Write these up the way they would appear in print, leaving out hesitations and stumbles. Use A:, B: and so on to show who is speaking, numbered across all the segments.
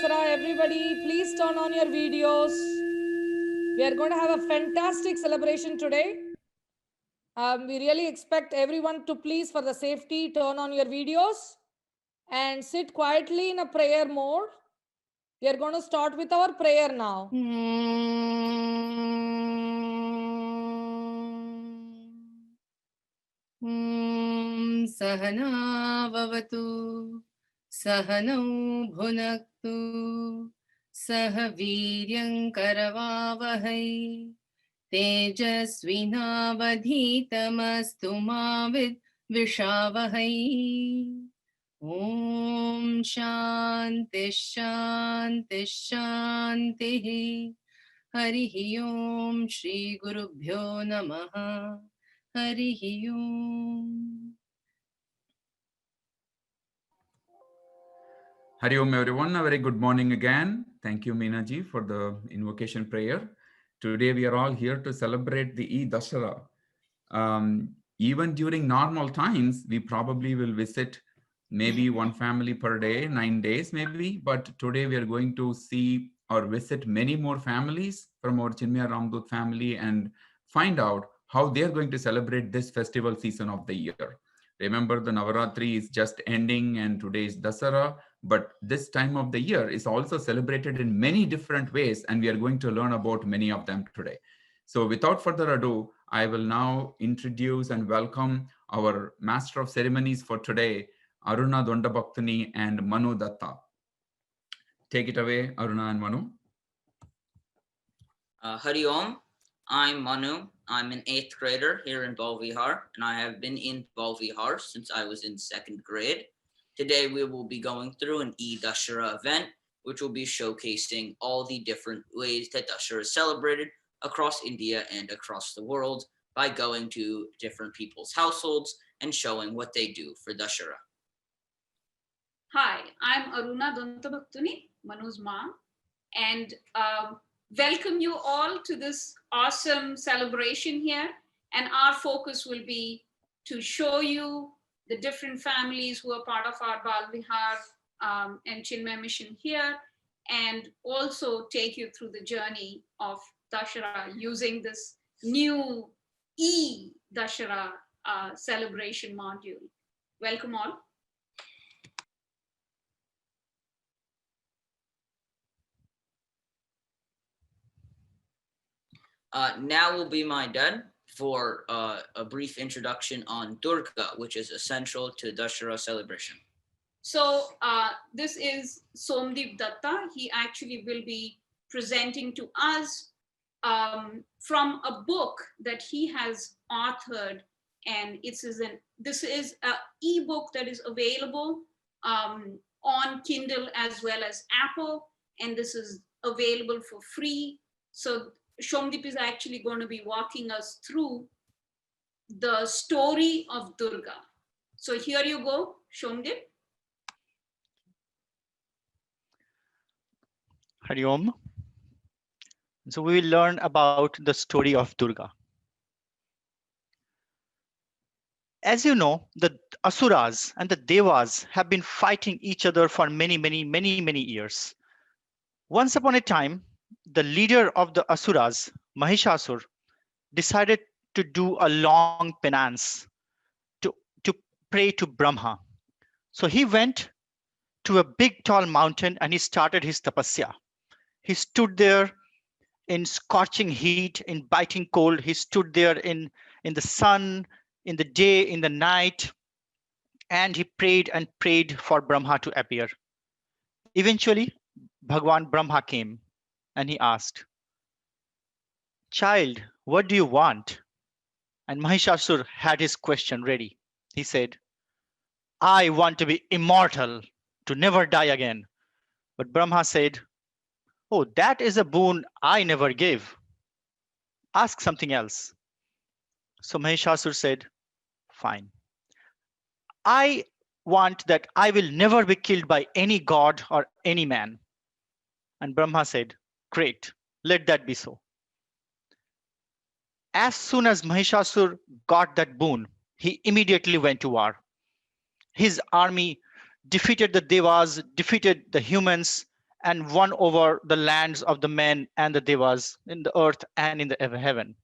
A: e-Dussehra. Everybody, please turn on your videos. We are going to have a fantastic celebration today. We really expect everyone to please, for the safety, turn on your videos and sit quietly in a prayer mode. We are going to start with our prayer now.
B: Sahana Vavatu Sahanau Bhunaktu Sahaviryam Karavavahai Tejasvinavadhitamastu Mavid Vishavahai Om Shanti Shanti Shanti Harihi Om Shri Gurubhyo Namaha Harihi Om.
C: Hari Om everyone, a very good morning again. Thank you Meena ji for the invocation prayer. Today we are all here to celebrate the e-Dussehra. Even during normal times, we probably will visit maybe one family per day, 9 days maybe, but today we are going to see or visit many more families from our Chinmaya Ramdoot family and find out how they are going to celebrate this festival season of the year. Remember, the Navaratri is just ending and today is Dussehra, but this time of the year is also celebrated in many different ways, and we are going to learn about many of them today. So without further ado, I will now introduce and welcome our Master of Ceremonies for today, Aruna Dondabhaktani and Manu Datta. Take it away, Aruna and Manu.
D: Hari Om, I'm Manu. I'm an 8th grader here in Balvihar, and I have been in Balvihar since I was in 2nd grade. Today we will be going through an e-Dussehra event, which will be showcasing all the different ways that Dussehra is celebrated across India and across the world by going to different people's households and showing what they do for Dussehra.
E: Hi, I'm Aruna Dantabhaktuni, Manu's mom, and welcome you all to this awesome celebration here. And our focus will be to show you the different families who are part of our Balvihar and Chinmaya mission here, and also take you through the journey of Dussehra using this new e-Dussehra celebration module. Welcome all.
D: Now will be my dad for a brief introduction on Durga, which is essential to Dussehra celebration.
E: So this is Somdeep Datta. He actually will be presenting to us from a book that he has authored, and this is an ebook that is available on Kindle as well as Apple, and this is available for free. So Somdeep is actually going to be walking us through the story of Durga. So here you go, Somdeep.
F: Hari Om. So we will learn about the story of Durga. As you know, the Asuras and the Devas have been fighting each other for many years. Once upon a time, the leader of the Asuras, Mahishasur, decided to do a long penance to pray to Brahma. So he went to a big tall mountain and he started his tapasya. He stood there in scorching heat, in biting cold. He stood there in the sun, in the day, in the night, and he prayed and prayed for Brahma to appear. Eventually, Bhagwan Brahma came and he asked, "Child, what do you want?" And Mahishasur had his question ready. He said, "I want to be immortal, to never die again." But Brahma said, "Oh, that is a boon I never gave. Ask something else." So Mahishasur said, "Fine. I want that I will never be killed by any god or any man." And Brahma said, "Great, let that be so." As soon as Mahishasur got that boon, he immediately went to war. His army defeated the Devas, defeated the humans, and won over the lands of the men and the devas in the earth and in the heaven.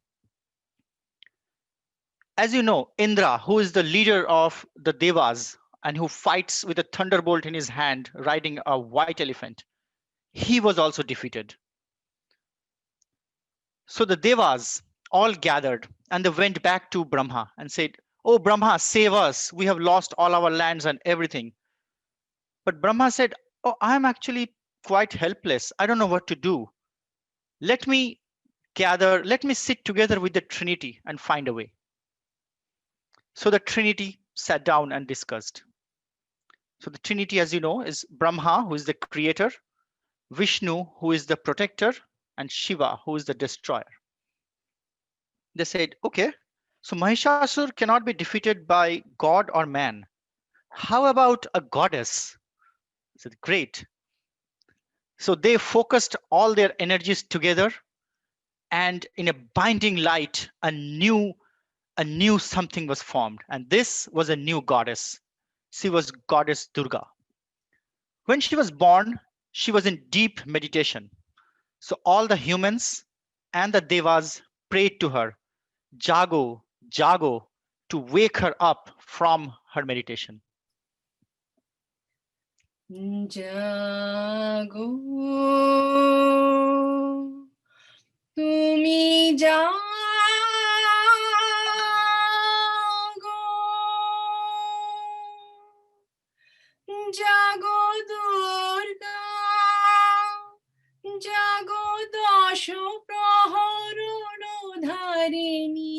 F: As you know, Indra, who is the leader of the devas and who fights with a thunderbolt in his hand riding a white elephant, he was also defeated. So the devas all gathered and they went back to Brahma and said, "Oh Brahma, save us. We have lost all our lands and everything." But Brahma said, "Oh, I'm actually quite helpless. I don't know what to do. Let me let me sit together with the Trinity and find a way." So the Trinity sat down and discussed. So the Trinity, as you know, is Brahma, who is the creator, Vishnu, who is the protector, and Shiva, who is the destroyer. They said, okay, so Mahishasur cannot be defeated by God or man. How about a goddess? I said, great. So they focused all their energies together, and in a binding light, a new something was formed. And this was a new goddess. She was goddess Durga. When she was born, she was in deep meditation. So all the humans and the devas prayed to her, Jago, Jago, to wake her up from her meditation.
B: Jago, tumi jago, jago Durga, jago dasho praharono dharini,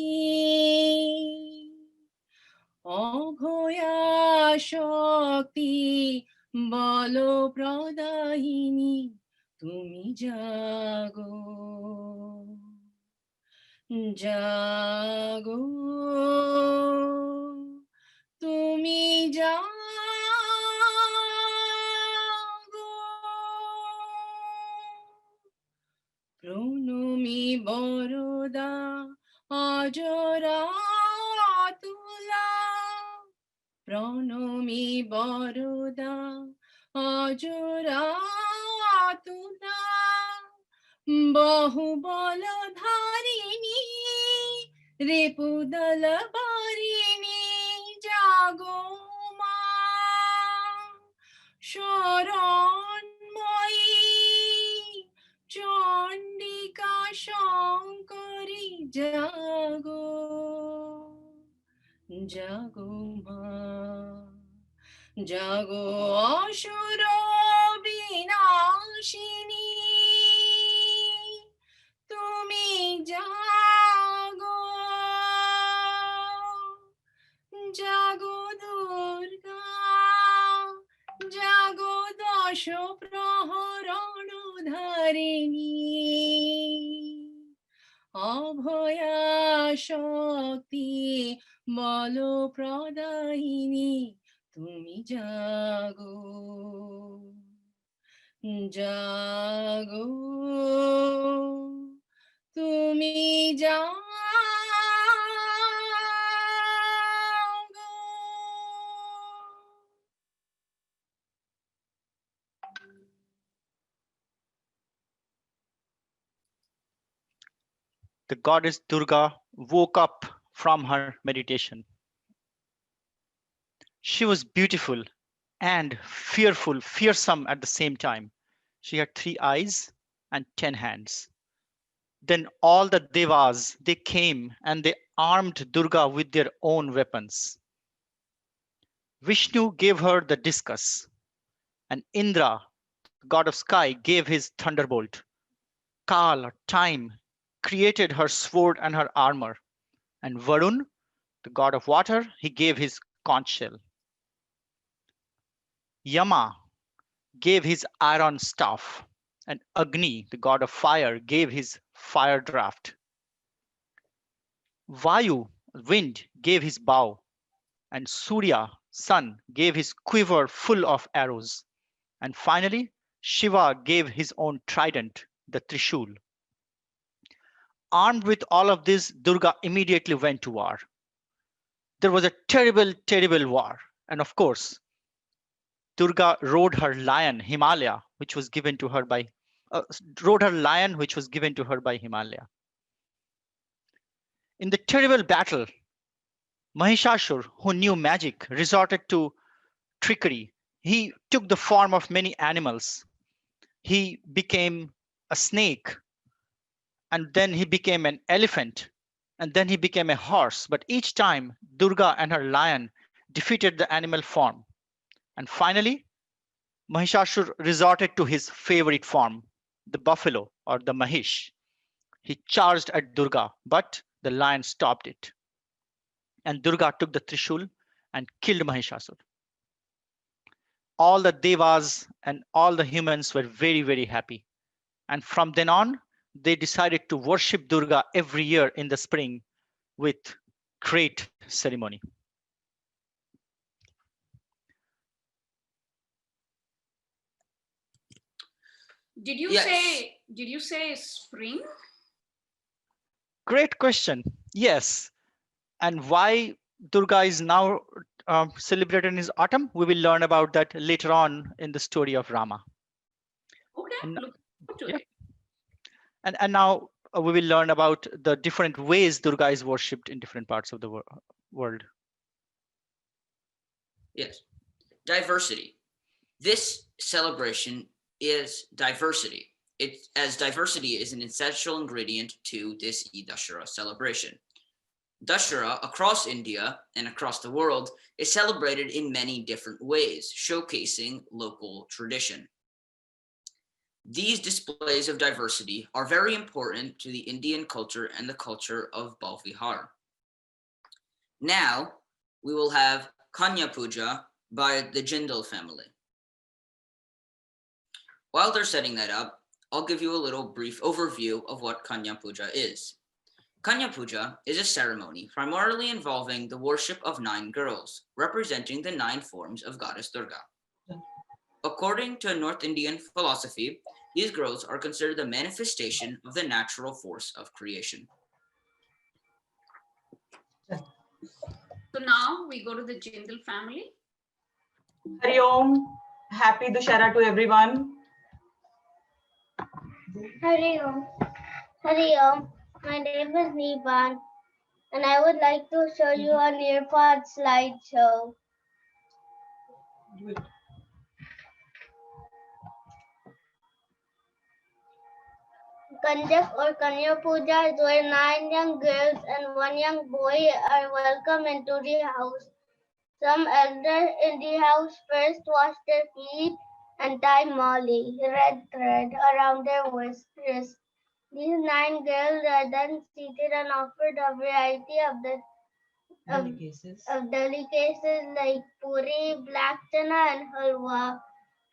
B: অভয়া শক্তি বল প্রদায়িনী তুমি জাগো জাগো তুমি জাগো প্রণমি বরদা অজরা তুলা প্রণমি বরদা অজরা তুলা বহু বল ধারিণী রেপুদল বারিণী জাগো মা শরণময়ী চণ্ডিকা শঙ্করী জাগো জাগো মা জাগো অসুর বিনাশিনী তুমি জাগো জাগো দুর্গা জাগো দশ প্রহরণ ধারিণী অভয়া শক্তি বল প্রদায়িনী তুমি জাগো জাগো তুমি জাগো
F: The goddess Durga woke up from her meditation. She was beautiful and fearful, fearsome at the same time. She had 3 eyes and 10 hands. Then all the devas, they came and they armed Durga with their own weapons. Vishnu gave her the discus, and Indra, the god of sky, gave his thunderbolt. Kal, or time, created her sword and her armor, and Varun, the god of water, he gave his conch shell. Yama gave his iron staff, and Agni, the god of fire, gave his fire draft. Vayu, wind, gave his bow, and Surya, sun, gave his quiver full of arrows. And finally, Shiva gave his own trident, the Trishul. Armed with all of this, Durga immediately went to war. There was a terrible, terrible war. And of course, Durga rode her lion, Himalaya, which was given to her by, rode her lion, which was given to her by Himalaya. In the terrible battle, Mahishasur, who knew magic, resorted to trickery. He took the form of many animals. He became a snake, and then he became an elephant, and then he became a horse. But each time, Durga and her lion defeated the animal form. And finally, Mahishasur resorted to his favorite form, the buffalo or the Mahish. He charged at Durga, but the lion stopped it. And Durga took the Trishul and killed Mahishasur. All the devas and all the humans were very, very happy. And from then on, they decided to worship Durga every year in the spring with great ceremony.
E: Did you
D: Yes.
E: say spring?
F: Great question. Yes. And why Durga is now celebrated in autumn, we will learn about that later on in the story of Rama.
E: Okay,
F: And,
E: look forward to
F: yeah.
E: it.
F: And now we will learn about the different ways Durga is worshipped in different parts of the world.
D: Yes. Diversity. This celebration is diversity. As diversity is an essential ingredient to this e-Dussehra celebration. Dussehra across India and across the world is celebrated in many different ways, showcasing local tradition. These displays of diversity are very important to the Indian culture and the culture of Balvihar. Now, we will have Kanya Puja by the Jindal family. While they're setting that up, I'll give you a little brief overview of what Kanya Puja is. Kanya Puja is a ceremony primarily involving the worship of 9 girls, representing the 9 forms of Goddess Durga. According to North Indian philosophy, these girls are considered the manifestation of the natural force of creation.
E: So now we go to the Jindal family.
G: Hari Om. Happy Dussehra to everyone.
H: Hari Om. Hari Om. My name is Niban, and I would like to show you a nearpod slideshow. Kanjak or Kanya Puja is where 9 young girls and 1 young boy are welcomed into the house. Some elders in the house first wash their feet and tie mali, red thread, around their wrists. These 9 girls are then seated and offered a variety of delicacies like puri, black chana, and halwa.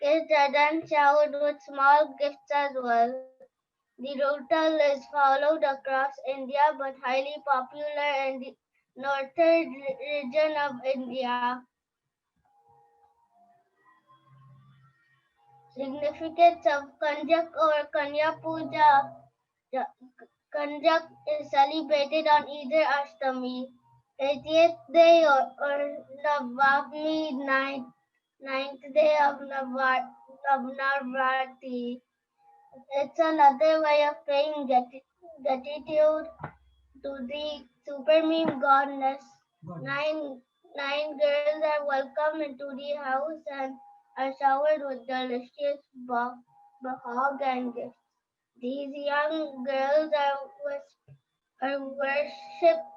H: Kids are then showered with small gifts as well. The ritual is followed across India but highly popular in the northern region of India. Significance of Kanjak or Kanya Puja. Kanjak is celebrated on either Ashtami, 80th day or Navami, ninth day of Navratri. It's another way of paying gratitude to the supreme goddess. Nine girls are welcomed into the house and are showered with delicious bahag and gifts. These young girls are worshipped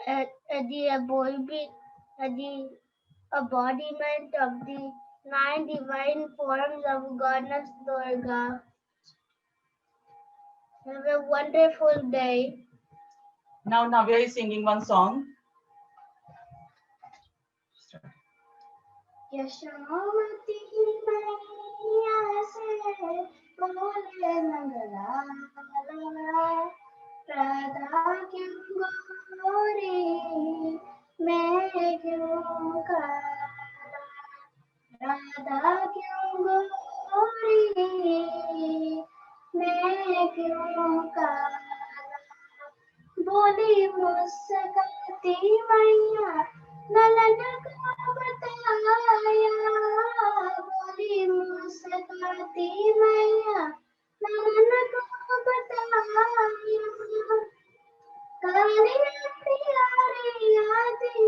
H: at the embodiment of the 9 divine forms of Goddess Durga. Have a wonderful day.
G: Now Navya is singing one song.
H: Yashomati मैया से बोले नंदलाला राधा क्यों गोरी मैं क्यों काला राधा क्यों गोरी मैं क्यों काला बोली मुस्काती मैया नलन को बताया बोली बोली मुस्काती मैया नमन को बताया काली प्यारी आती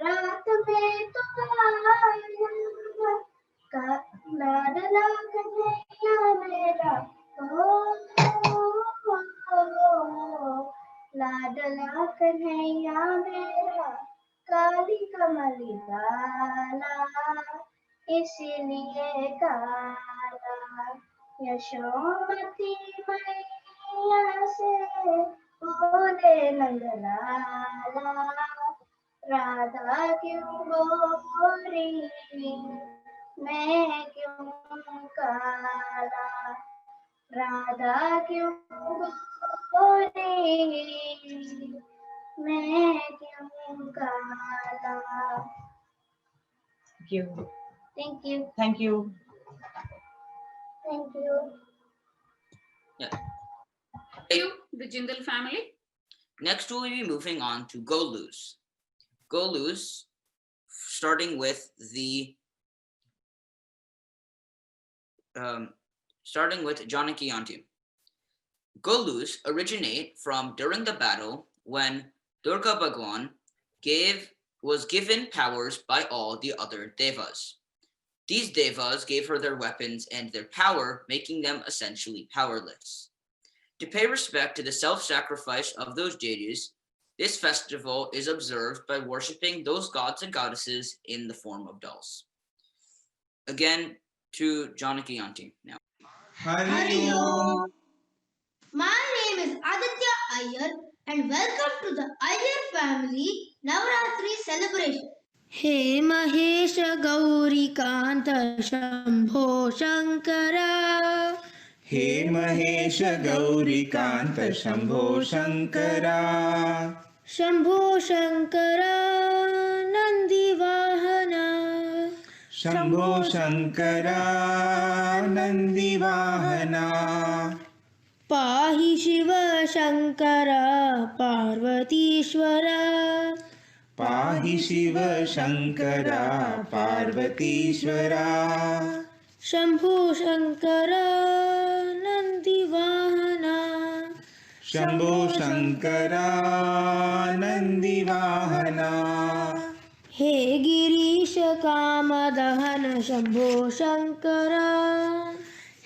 H: रात में तो आया लाडला कन्हैया मेरा लाडला कन्हैया मेरा काली कमली वाला इसलिए काला यशोमती मैया से बोले नंदलाला राधा क्यों गोरी मैं क्यों काला राधा क्यों गोरी मैं क्यों काला
G: Thank you.
H: Thank you.
G: Thank you.
H: Thank you.
E: You, the Jindal family.
D: Next, we'll be moving on to Go Lose. Go Lose, starting with Janaki Aunty. Go Lose originate from during the battle when Durga Bhagwan was given powers by all the other devas. These devas gave her their weapons and their power, making them essentially powerless. To pay respect to the self-sacrifice of those deities, this festival is observed by worshipping those gods and goddesses in the form of dolls. Again, to Janaki Aunty now.
H: Hari Om. My name is Aditya Iyer and welcome to the Iyer family Navratri celebration. He Mahesh Gauri Kanta Shambho Shankara.
I: हे महेश गौरी कांत शंभो शंकरा
H: शंभो शंकरा नंदी वाहना
I: शंभो शंकरा नंदी वाहना
H: पाहि शिव शंकरा पार्वतीश्वरा
I: पाहि शिव शंकरा पार्वतीश्वरा
H: शंभो शंकरा नंदी वाहना
I: शंभो शंकरा नंदी वाहना
H: हे गिरीश कामदहन शंभो शंकरा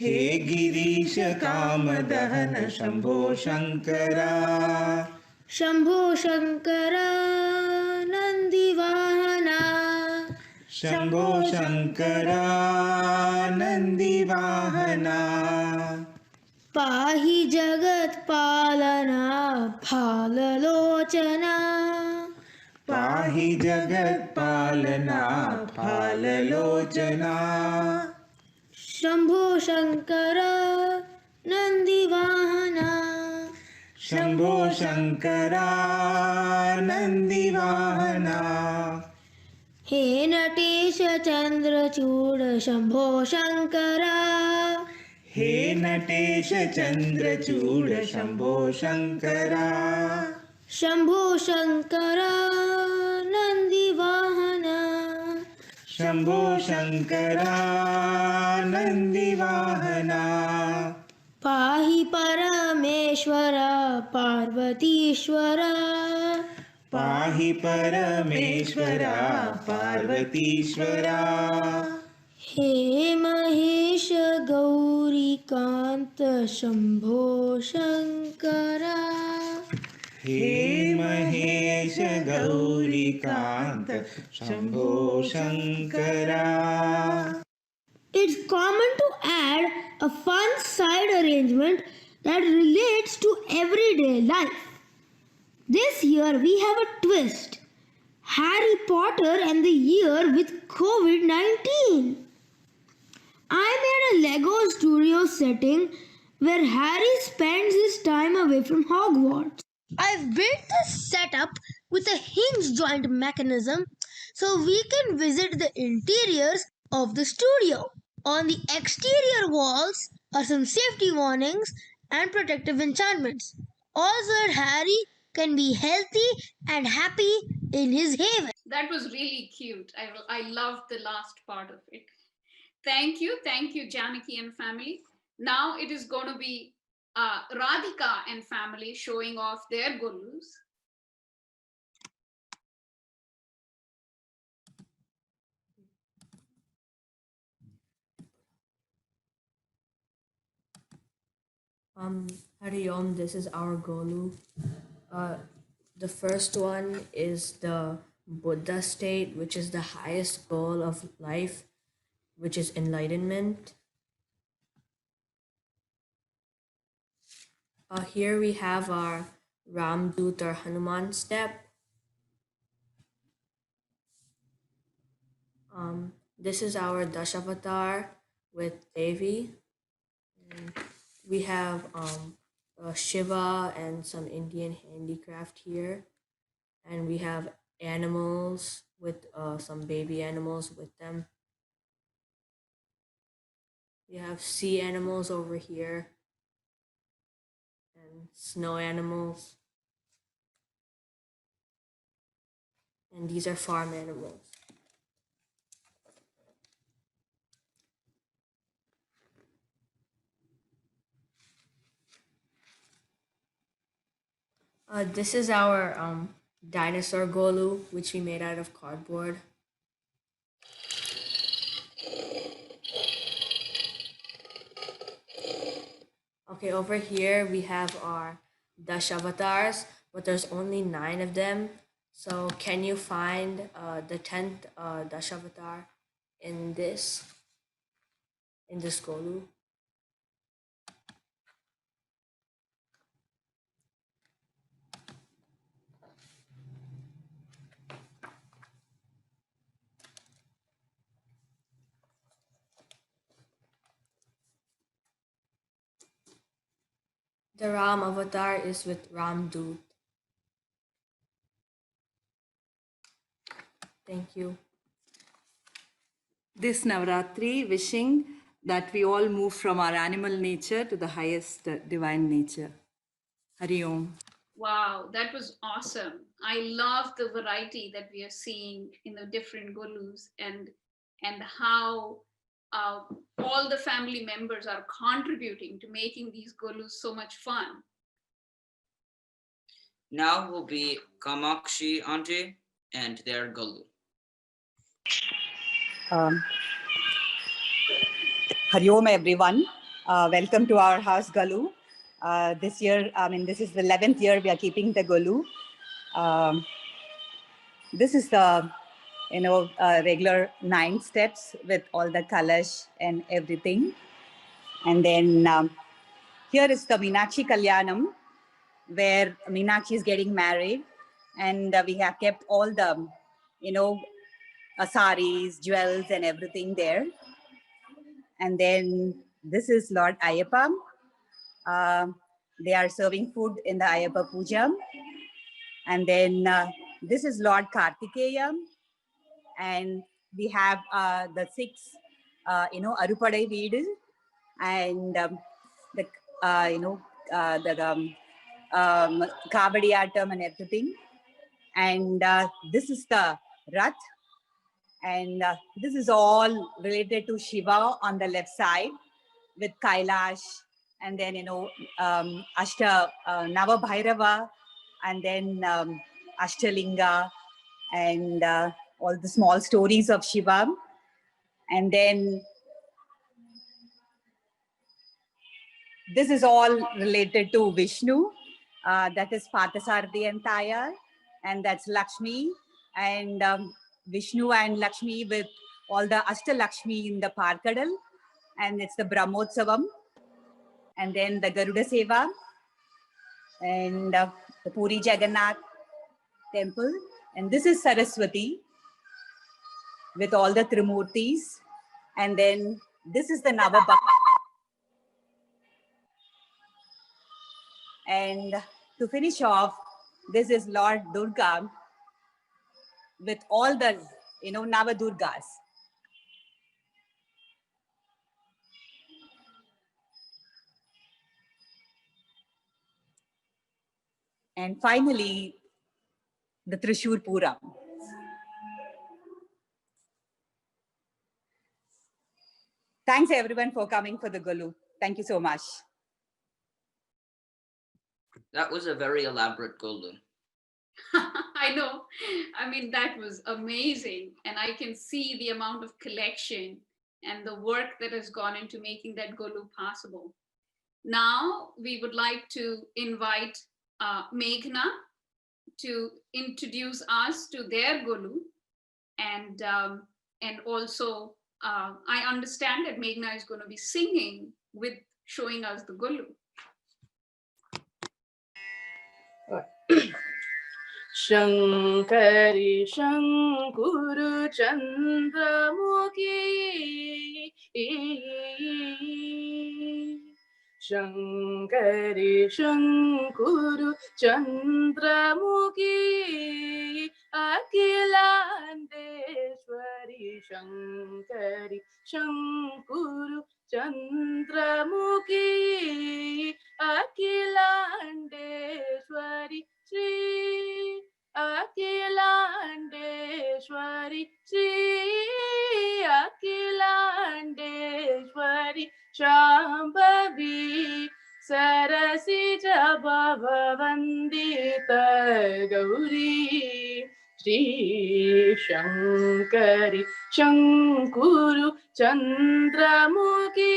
I: हे गिरीश कामदहन शंभो शंकरा
H: शंभो शंकरा नंदी वाहना
I: शंभो शंकरा नंदी वाहना
H: पाहि जगत पालना फाललोचना
I: पाहि जगत पालना फाललोचना
H: शंभो शंकरा नंदी वाहना
I: शंभो शंकरा नंदी वाहना
H: हे नटेश चंद्रचूड शंभो शंकरा
I: हे नटेश चंद्रचूड शंभो शंकरा
H: शंभो शंकरा नंदी वाहना
I: शंभो शंकरा नंदी वाहना
H: पाहि परमेश्वरा पार्वतीश्वरा
I: पाहि परमेश्वरा पार्वतीश्वरा
H: हे महेश गौरीकांत शंभो शंकरा
I: हे Mahesh Gaurikant Shambho Shankara
H: It's common to add a fun side arrangement that relates to everyday life. This year we have a twist. Harry Potter and the year with COVID-19. I made a Lego studio setting where Harry spends his time away from Hogwarts. I've built this setup with a hinge joint mechanism so we can visit the interiors of the studio. On the exterior walls are some safety warnings and protective enchantments, all so that Harry can be healthy and happy in his haven.
E: That was really cute. I loved the last part of it. Thank you, Janaki and family. Now it is going to be Radhika and family showing off their golus.
J: Hari Om, this is our Golu. The first one is the Buddha state, which is the highest goal of life, which is enlightenment. Here we have our Ramdoot or Hanuman step. This is our Dashavatar with Devi. And we have Shiva and some Indian handicraft here. And we have animals with some baby animals with them. We have sea animals over here and snow animals. And these are farm animals. This is our dinosaur Golu, which we made out of cardboard. Okay, over here we have our Dashavatars, but there's only 9 of them. So can you find the 10th Dashavatar in this Golu? The Ram avatar is with Ramdoot. Thank you.
K: This Navratri, wishing that we all move from our animal nature to the highest divine nature. Hari Om.
E: Wow, that was awesome. I love the variety that we are seeing in the different golus and how all the family members are contributing to making these golus so much fun.
D: Now will be Kamakshi Auntie and their golu.
L: Hari Om, everyone. Welcome to our house Galu. This year, this is the 11th year we are keeping the Galu. This is the, regular 9 steps with all the kalash and everything. And then here is the Meenakshi Kalyanam, where Meenakshi is getting married. And we have kept all the, saris, jewels and everything there. And then this is Lord Ayyappa. They are serving food in the Ayyappa Puja. And then this is Lord Kartikeya. And we have the 6, Arupadai Veedu and the Kabadiyatam and everything. And this is the Rath. And this is all related to Shiva on the left side with Kailash, and then, Ashta Nava Bhairava, and then Ashtalinga, and all the small stories of Shiva. And then this is all related to Vishnu. That is Pathasarthi and Tayar, and that's Lakshmi. And Vishnu and Lakshmi with all the Ashtalakshmi in the Parkadal. And it's the Brahmotsavam. And then the Garuda Seva. And the Puri Jagannath temple. And this is Saraswati with all the Trimurtis. And then this is the Navabhakti. And to finish off, this is Lord Durga with all the, Navadurgas. And finally, the Trishur Puram. Thanks everyone for coming for the Golu. Thank you so much.
D: That was a very elaborate Golu.
E: I know. I mean, that was amazing. And I can see the amount of collection and the work that has gone into making that Golu possible. Now, we would like to invite Meghna to introduce us to their Golu. And also, I understand that Meghna is going to be singing with showing us the Golu.
B: Shankari Shankuru Chandramukhi Shankari Shankuru Chandramukhi Akhilandeshwari Shankari Shankuru Chandramukhi Akhilandeshwari Shri Akhilandeshwari Shri Akhilandeshwari Shambhavi Sarasija Bhavavandita Gauri Shri Shankari Shankuru Chandramukhi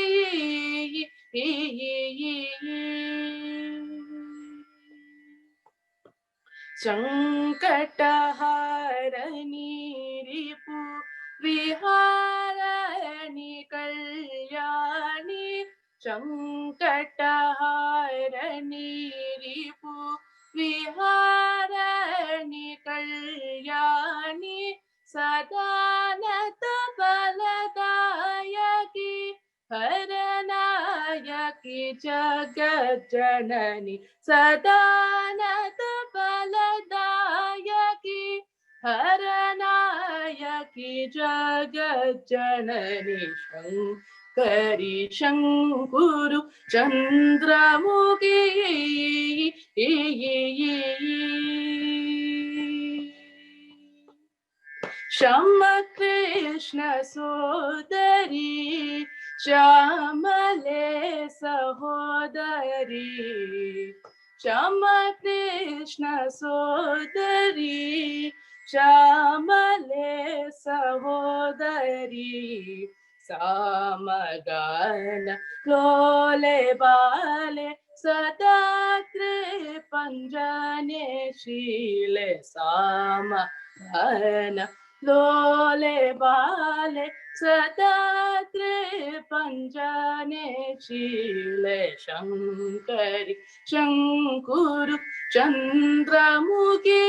B: Sankataharani Ripu Viharani Kalyani Sankataharani Ripu Viharani Kalyani Sadanata Baladayaki Haranayaki Jagat Janani Sadanata Baladayaki Haranayaki Jagat Janani Shankari Shankuru Chandramukhi Shama Krishna Sodari Shamale Sahodari Shama Krishna Sodari Shamale Sahodari Samagana Lole Bale Sadakre Panjane Shile Samagana Lole Bale Sadatre Panjane Shile Shankari Shankuru Chandramukhi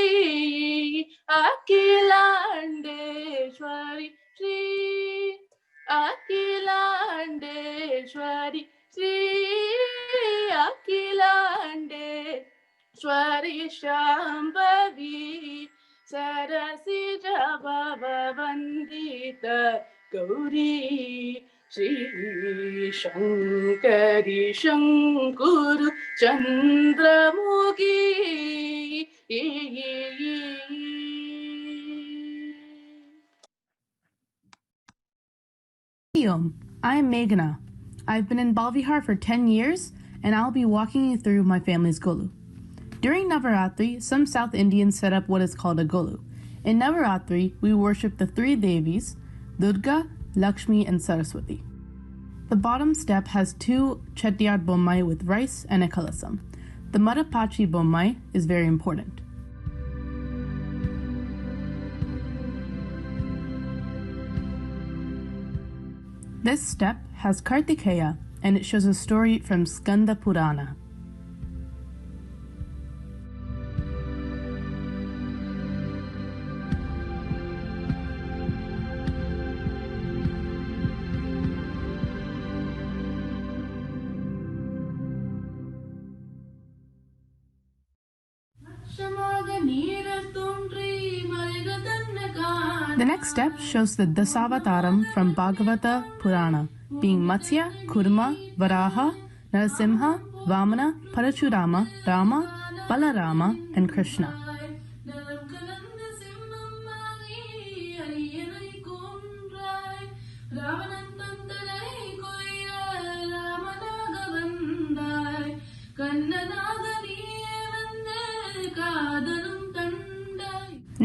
B: Akhilandeshwari Shri Akhilandeshwari Shri Akhilandeshwari Shambhavi Sarasija Bhavavandita Gauri Shri Shankari Shankuru Chandramukhi
M: I'm Meghna. I've been in Balvihar for 10 years, and I'll be walking you through my family's Golu. During Navaratri, some South Indians set up what is called a Golu. In Navaratri, we worship the three Devis, Durga, Lakshmi, and Saraswati. The bottom step has two Chettiar Bommai with rice and a kalasam. The Madapachi Bommai is very important. This step has Kartikeya, and it shows a story from Skanda Purana. The next step shows the Dasavataram from Bhagavata Purana, being Matsya, Kurma, Varaha, Narasimha, Vamana, Parashurama, Rama, Balarama, and Krishna.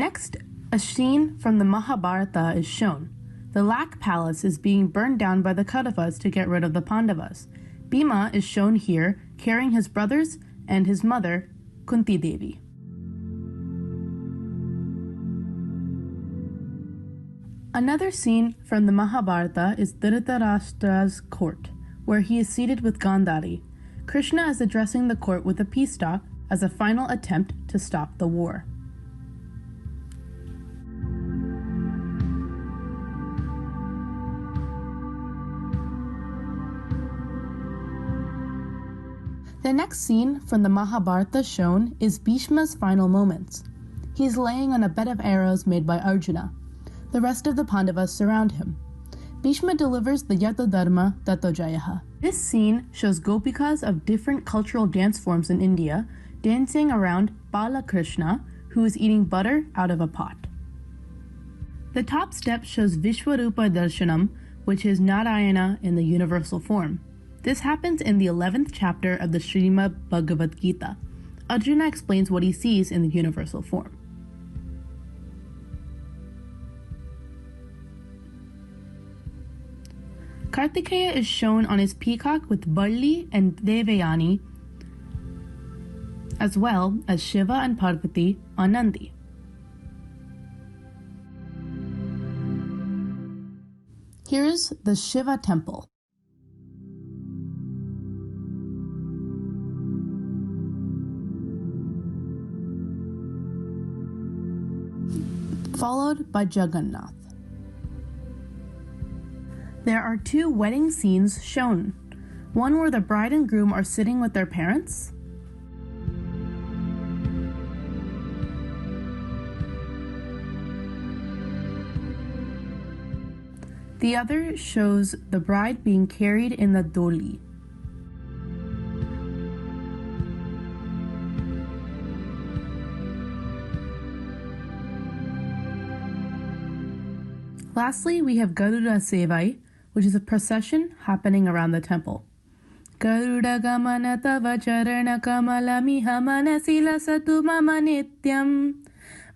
M: Next, a scene from the Mahabharata is shown. The Lak Palace is being burned down by the Kauravas to get rid of the Pandavas. Bhima is shown here carrying his brothers and his mother, Kunti Devi. Another scene from the Mahabharata is Dhritarashtra's court, where he is seated with Gandhari. Krishna is addressing the court with a peace talk as a final attempt to stop the war. The next scene from the Mahabharata shown is Bhishma's final moments. He is laying on a bed of arrows made by Arjuna. The rest of the Pandavas surround him. Bhishma delivers the Yato Dharma Tato Jayaha. This scene shows gopikas of different cultural dance forms in India dancing around Bala Krishna, who is eating butter out of a pot. The top step shows Vishwarupa Darshanam, which is Narayana in the universal form. This happens in the 11th chapter of the Srimad Bhagavad Gita. Arjuna explains what he sees in the universal form. Kartikeya is shown on his peacock with Balli and Devayani, as well as Shiva and Parvati on Nandi. Here is the Shiva temple. Followed by Jagannath. There are two wedding scenes shown. One where the bride and groom are sitting with their parents. The other shows the bride being carried in the doli. Lastly, we have Garuda Sevai, which is a procession happening around the temple. Garuda Gamana Tava Charana Kamalamiha Manasila Satu Mama Nityam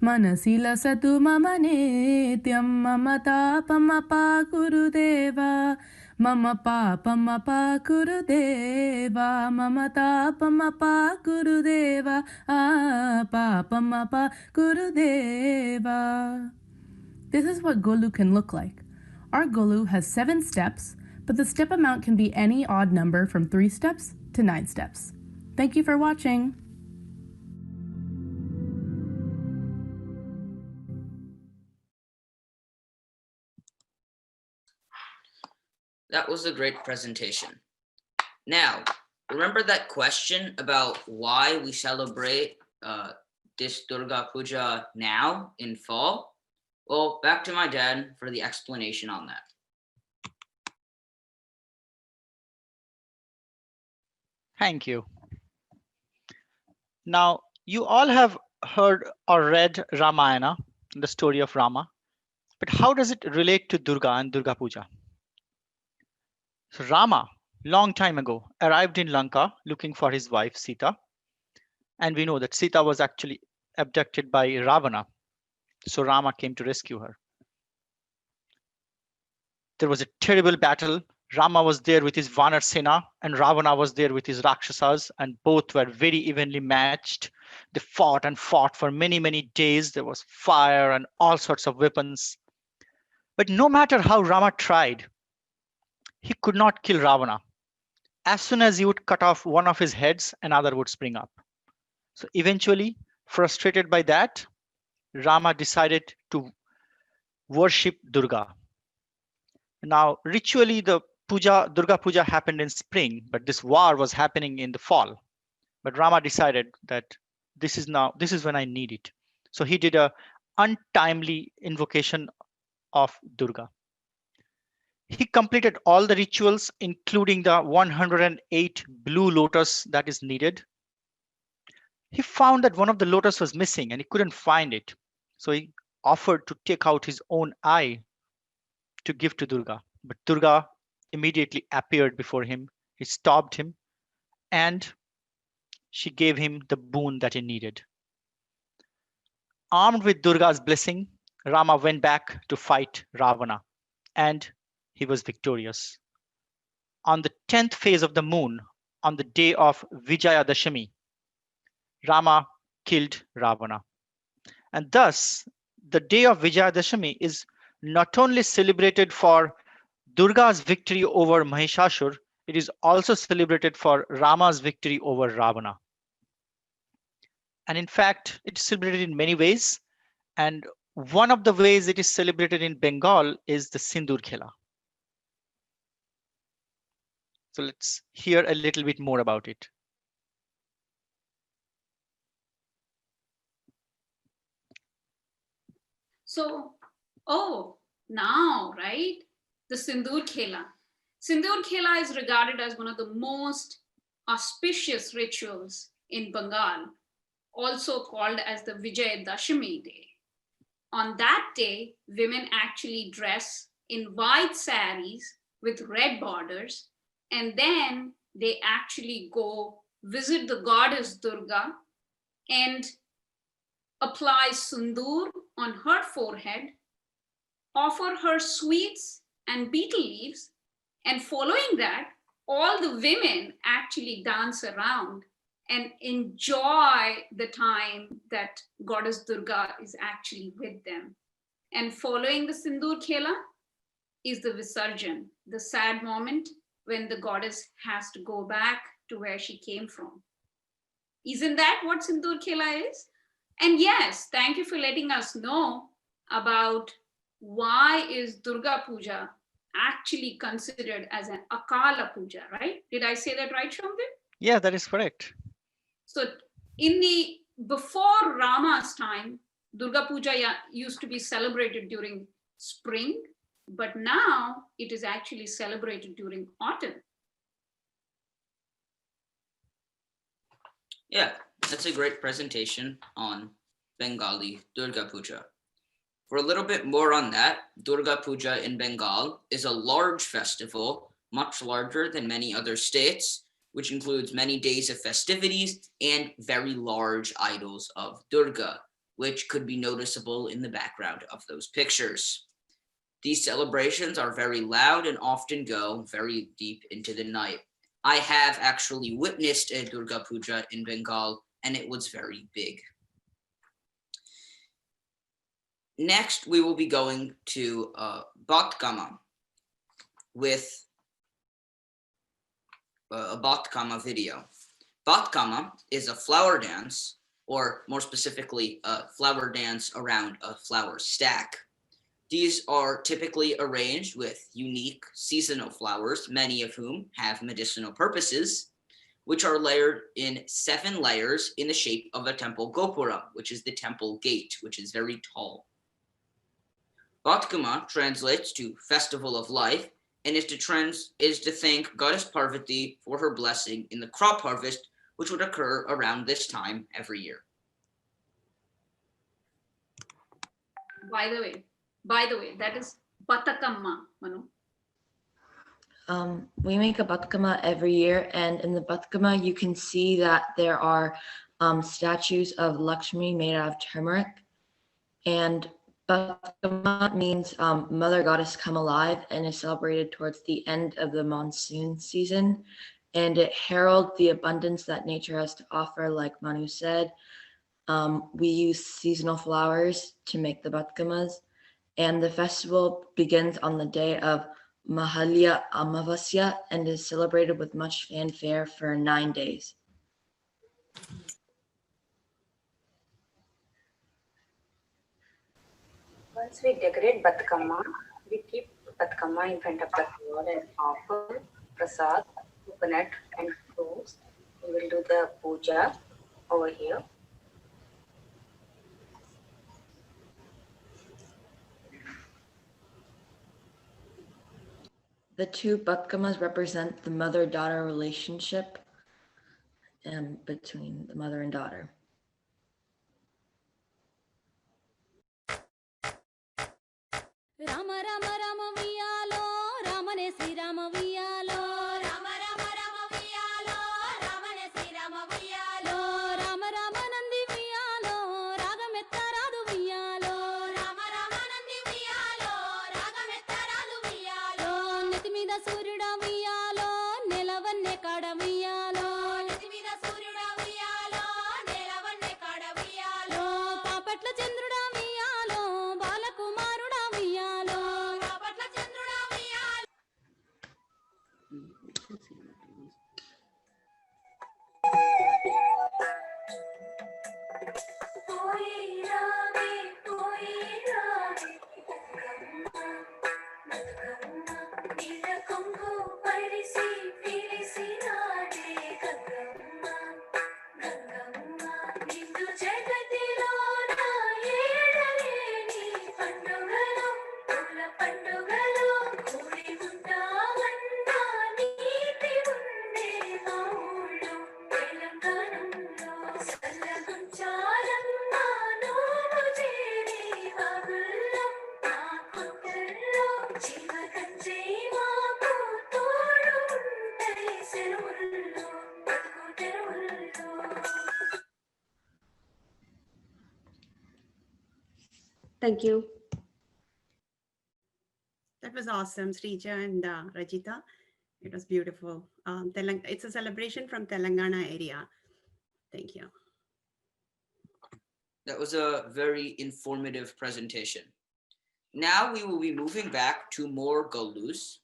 M: Manasila Satu Mama Nityam Mama Tapa Mapa Gurudeva Mama Papa Mapa Gurudeva Mama Tapa Mapa Gurudeva Papa Mapa Gurudeva. This is what Golu can look like. Our Golu has 7 steps, but the step amount can be any odd number from 3 steps to 9 steps. Thank you for watching.
D: That was a great presentation. Now, remember that question about why we celebrate this Durga Puja now in fall? Well, back to my dad for the explanation on that.
F: Thank you. Now, you all have heard or read Ramayana, the story of Rama, but how does it relate to Durga and Durga Puja? So Rama, long time ago, arrived in Lanka looking for his wife Sita, and we know that Sita was actually abducted by Ravana. So Rama came to rescue her. There was a terrible battle. Rama was there with his Vanar Sena and Ravana was there with his Rakshasas, and both were very evenly matched. They fought and fought for many, many days. There was fire and all sorts of weapons. But no matter how Rama tried, he could not kill Ravana. As soon as he would cut off one of his heads, another would spring up. So eventually, frustrated by that, Rama decided to worship Durga. Now, ritually, the Durga Puja happened in spring, but this war was happening in the fall. But Rama decided that this is when I need it. So he did a untimely invocation of Durga. He completed all the rituals, including the 108 blue lotus that is needed. He found that one of the lotus was missing and he couldn't find it. So he offered to take out his own eye to give to Durga. But Durga immediately appeared before him. He stopped him and she gave him the boon that he needed. armed with Durga's blessing, Rama went back to fight Ravana, and he was victorious. On the 10th phase of the moon, on the day of Vijayadashami, Rama killed Ravana. And thus, the day of Vijayadashami is not only celebrated for Durga's victory over Mahishasur, it is also celebrated for Rama's victory over Ravana. And in fact, it is celebrated in many ways. And one of the ways it is celebrated in Bengal is the Sindur Khela. So let's hear a little bit more about it.
E: So, now, right? The Sindur Khela. Sindur Khela is regarded as one of the most auspicious rituals in Bengal, also called as the Vijayadashami Day. On that day, women actually dress in white saris with red borders, and then they actually go visit the goddess Durga and apply sundur on her forehead, offer her sweets and betel leaves, and following that, all the women actually dance around and enjoy the time that goddess Durga is actually with them. And following the Sindur Khela is the Visarjan, the sad moment when the goddess has to go back to where she came from. Isn't that what Sindur Khela is? And yes, thank you for letting us know about why is Durga Puja actually considered as an Akala Puja, right? Did I say that right, Shomdev?
F: Yeah, that is correct.
E: So before Rama's time, Durga Puja used to be celebrated during spring, but now it is actually celebrated during autumn.
D: Yeah, that's a great presentation on Bengali Durga Puja. For a little bit more on that, Durga Puja in Bengal is a large festival, much larger than many other states, which includes many days of festivities and very large idols of Durga, which could be noticeable in the background of those pictures. These celebrations are very loud and often go very deep into the night. I have actually witnessed a Durga Puja in Bengal, and it was very big. Next, we will be going to Batkama with a Batkama video. Batkama is a flower dance, or more specifically, a flower dance around a flower stack. These are typically arranged with unique seasonal flowers, many of whom have medicinal purposes, which are layered in 7 layers in the shape of a temple gopura, which is the temple gate, which is very tall. Batkama translates to Festival of Life and is to thank Goddess Parvati for her blessing in the crop harvest, which would occur around this time every year.
E: By the way, that is Batakamma, Manu.
J: We make a Batkama every year, and in the Batkama you can see that there are statues of Lakshmi made out of turmeric, and Batkama means Mother Goddess come alive, and is celebrated towards the end of the monsoon season, and it heralds the abundance that nature has to offer, like Manu said. We use seasonal flowers to make the Batkamas, and the festival begins on the day of Mahalya Amavasya and is celebrated with much fanfare for 9 days.
N: Once we decorate Batkama, we keep Batkama in front of the god and offer prasad, coconut and fruits. We will do the puja over here.
J: The 2 Batkamas represent the mother-daughter relationship between the mother and daughter.
O: Rama Rama Rama Viyalo, Ramane Sri Rama Viyalo, Rama Rama Rama Viyalo, Ramane Sri Rama Viyalo, Rama Rama Nandi Viyalo, Ragamettaradu
P: Thank you.
Q: That was awesome, Srija and Rajita. It was beautiful. It's a celebration from Telangana area. Thank you.
D: That was a very informative presentation. Now we will be moving back to more Golus,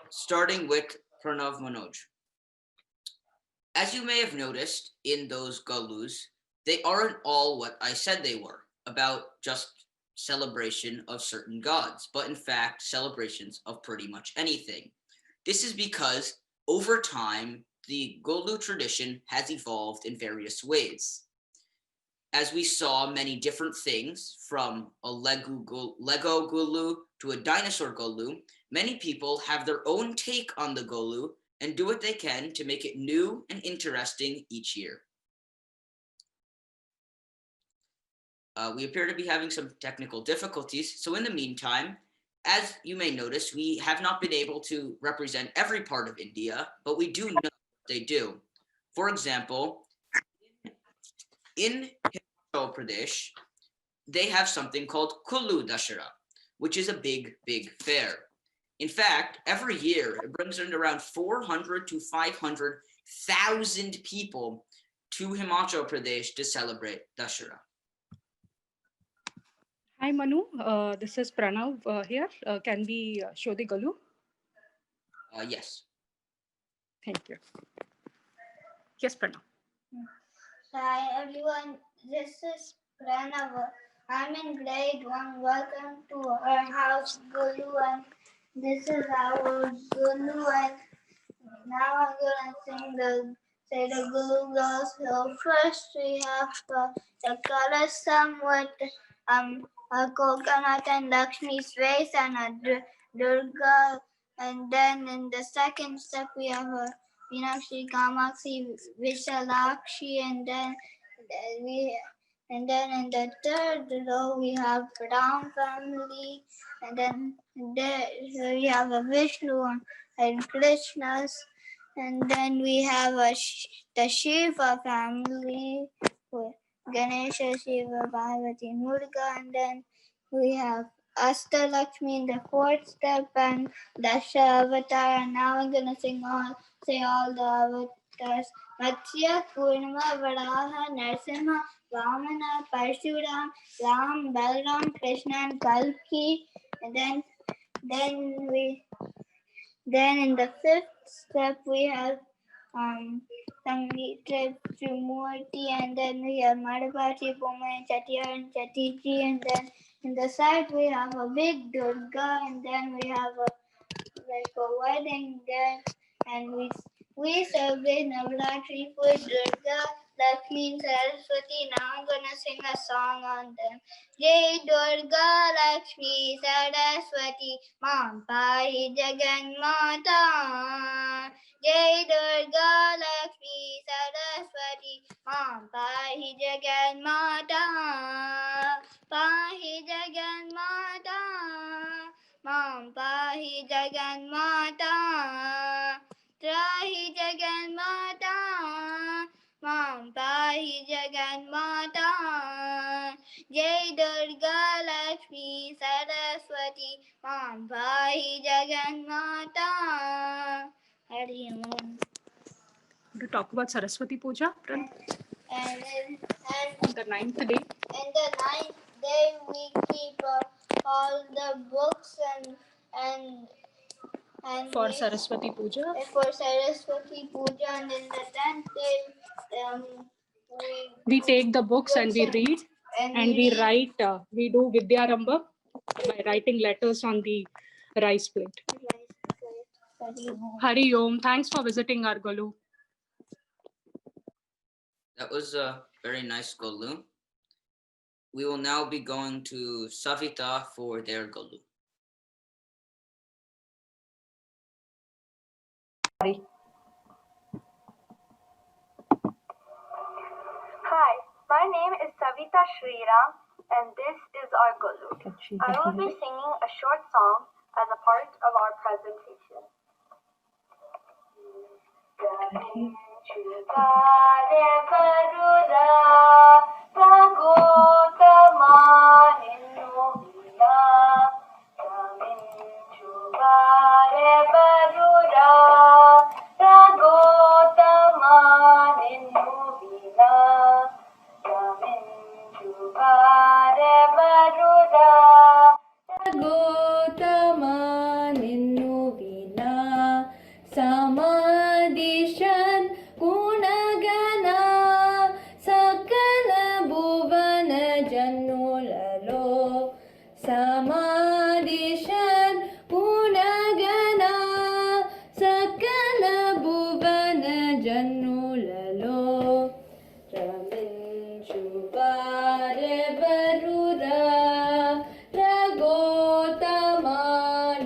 D: starting with Pranav Manoj. As you may have noticed in those Golus, they aren't all what I said they were, about just celebration of certain gods, but in fact, celebrations of pretty much anything. This is because over time, the Golu tradition has evolved in various ways. As we saw many different things, from a Lego Golu to a dinosaur Golu, many people have their own take on the Golu and do what they can to make it new and interesting each year. We appear to be having some technical difficulties, so in the meantime, as you may notice, we have not been able to represent every part of India, but we do know what they do. For example, in Himachal Pradesh, they have something called e-Dussehra, which is a big, big fair. In fact, every year it brings in around 400 to 500,000 people to Himachal Pradesh to celebrate Dussehra.
R: Hi Manu, this is Pranav here. Can we show the Golu?
D: Yes.
R: Thank you. Yes, Pranav.
H: Hi everyone, this is Pranav. I'm in grade 1. Welcome to our house, Gulu, and this is our Gulu, and now I'm gonna say the Gulu girls. So first we have the color sum with a coconut and Lakshmi's face and a Durga, and then in the second step we have a Meenakshi, Kamakshi, Vishalakshi, and then in the third row we have Ram family, and then there we have a Vishnu and Krishna's, and then we have the Shiva family with Ganesha, Shiva, Parvati, Murga, and then we have Astalakshmi in the fourth step and Dasha Avatar, and now I'm gonna say all the avatars. Matsya, Kurma, Varaha, Narsimha, Vamana, Parshuram, Ram, Balram, Krishna, and Kalki. And then in the fifth step we have Sangeeta, Trimurti, and then we have Madhapati, Boma, and Chatiyar, and Chatiji, and then in the side we have a big Durga, and then we have a wedding there, and we celebrate Navratri for Durga, Lakshmi, and Saraswati. Now I'm gonna sing a song on them. Jai Durga, Lakshmi, Saraswati, Mam Pahi Jagan Mata. Jai Durga, Lakshmi, Saraswati, Mam Pahi Jagan Mata. Pahi Jagan Mata. Mam Pahi Jagan Mata. Trahi Jagan Mata. Mam Pahi Jagan Mata. Jai Durga, Lakshmi, Saraswati, Mam Pahi Jagan Mata. Hari Om.
R: To talk about Saraswati Puja, Pranav?
H: And
R: the ninth day.
H: And the ninth day we keep all the books and
R: For Saraswati Puja.
H: For Saraswati Puja, and in the 10th day
R: we take the books and we read and we write. We do Vidyarambha by writing letters on the rice plate. Hari Om. Thanks for visiting our Golu.
D: That was a very nice Golu. We will now be going to Savita for their Golu.
S: Hi, my name is Savita Shriram and this is our Golu. I will be singing a short song as a part of our presentation. Pragotama
P: జన్నులలో రమించు వారెవరురా రఘోతమా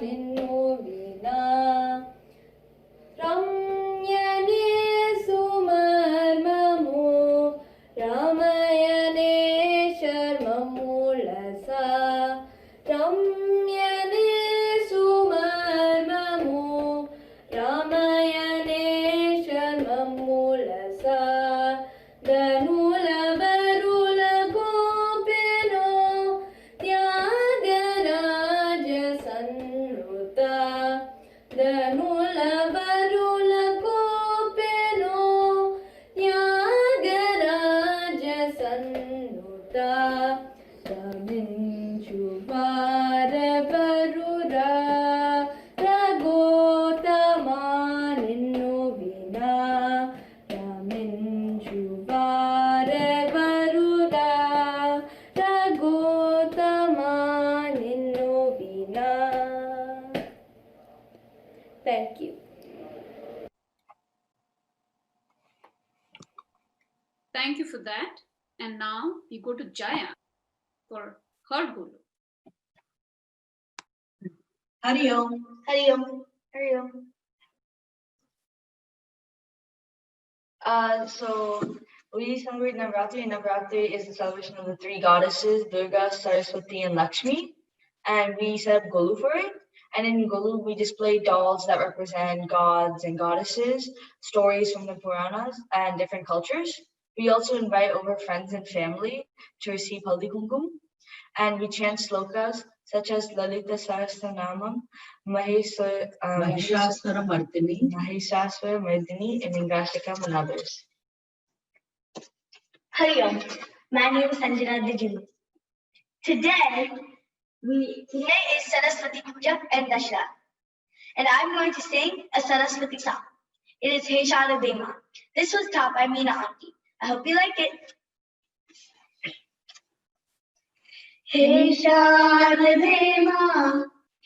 P: నిన్ను వినా రమ్యనే సుమర్మము రామయనే శర్మములసా రమ్యనే సుమర్మము రామయనే శర్మములసా ధనుల వరుల గోపెనో త్యాగరాజ సన్నుత ధనుల వరుల గోపెనో త్యాగరాజ సన్నుత రమించు వారెవరురా రఘోతమా నిన్ను వినా రమించు వారెవరురా రఘోతమా నిన్ను వినా. Thank you.
E: Thank you for that. And now we go to Jaya for her Gulu.
S: Hari Om. Hari Om. Hari Om. So we celebrate Navratri, and Navratri is the celebration of the three goddesses, Durga, Saraswati, and Lakshmi. And we set up Golu for it. And in Golu, we display dolls that represent gods and goddesses, stories from the Puranas, and different cultures. We also invite over friends and family to receive Haldi Kumkum. And we chant slokas such as Lalita Sahasranamam, Mahishaswara Mardini, and Ingrashikam, and others.
T: Hari Om. My name is Sanjana Dijilu. Today is Saraswati Puja and Dashra. And I'm going to sing a Saraswati song. It is Hey Sharadema. This was taught by Meena Auntie. I hope you like it. Hey Sharadema,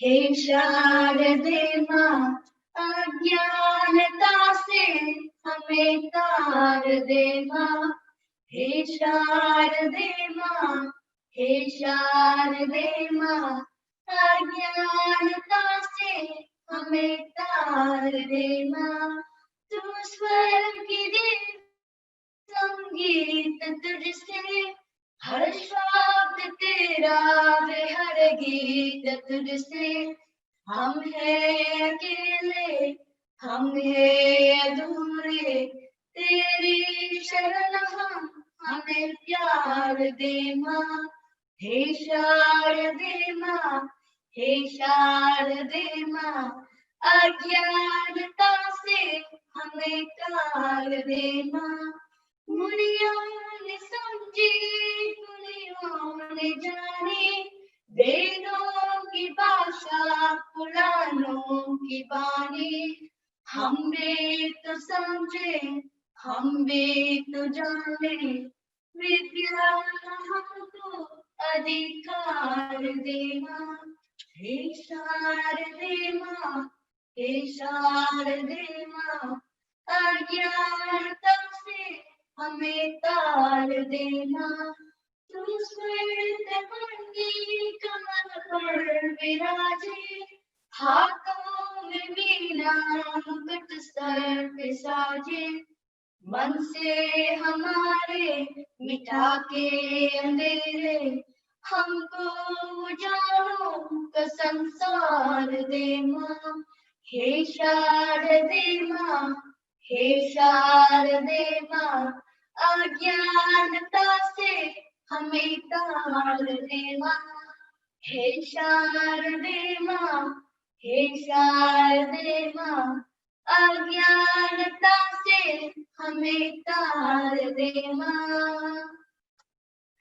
T: Hey Sharadema, अज्ञानता से हमें तार दे माँ. हे शारदे माँ, हे शारदे माँ, अज्ञानता से हमें तार दे माँ. तू स्वर्ग की देवी, संगीत तुझसे, हर शब्द तेरा वे हर गीत तुझसे. हम हैं अकेले, हम हैं अधूरे, तेरी शरण हमें प्यार दे माँ. हे शारदे माँ, हे शारदे माँ, अज्ञानता से हमें तार दे माँ. मुनियों ने समझी, मुनियों ने जानी, वेदों की भाषा, पुराणों की बानी. हम भी तो समझे, हम भी तो जाने, विद्या हमको अधिकार दे माँ. हे शारदे माँ, हे शारदे माँ, अज्ञानता से हमें तार दे माँ. तू श्वेत वंगी कमल पर विराजे, हाथों में वीणा मुकुट सर पे साजे. मन से हमारे मिटा के अंधेरे, हमको उजालों का संसार दे माँ. हे शारदे माँ, हे शारदे माँ, अज्ञानता से हमें तार दे माँ. हे शारदे माँ, हे शारदे माँ, अज्ञानता से हमें तार दे माँ.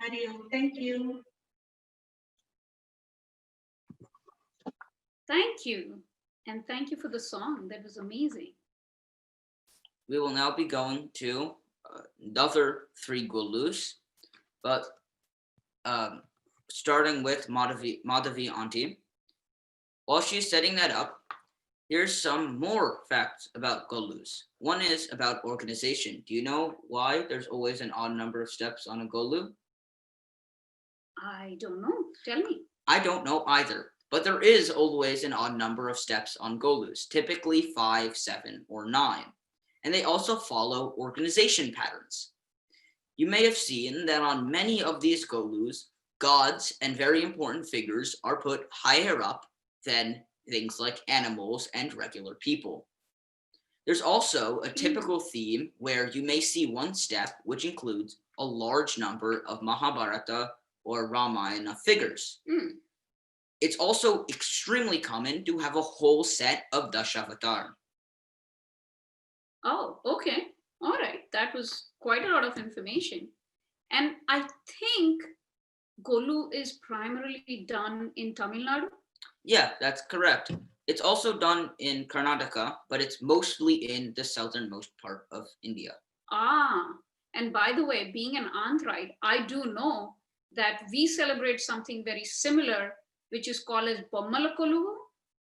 G: Hari Om. Thank you.
E: Thank you. And thank you for the song. That was amazing.
D: We will now be going to another three Gulus, but starting with Madhavi Auntie. While she's setting that up, Here's some more facts about Golus. One is about organization. Do you know why there's always an odd number of steps on a Golu?
E: I don't know. Tell me.
D: I don't know either, but there is always an odd number of steps on Golus, typically 5, 7, or 9. And they also follow organization patterns. You may have seen that on many of these Golus, gods and very important figures are put higher up than things like animals and regular people. There's also a typical theme where you may see one step which includes a large number of Mahabharata or Ramayana figures. It's also extremely common to have a whole set of Dashavatar.
E: Oh, okay. All right. That was quite a lot of information. And I think Golu is primarily done in Tamil Nadu.
D: Yeah, that's correct. It's also done in Karnataka, but it's mostly in the southernmost part of India.
E: Ah, and by the way, being an Andhraite, I do know that we celebrate something very similar, which is called as Bommala Koluvu,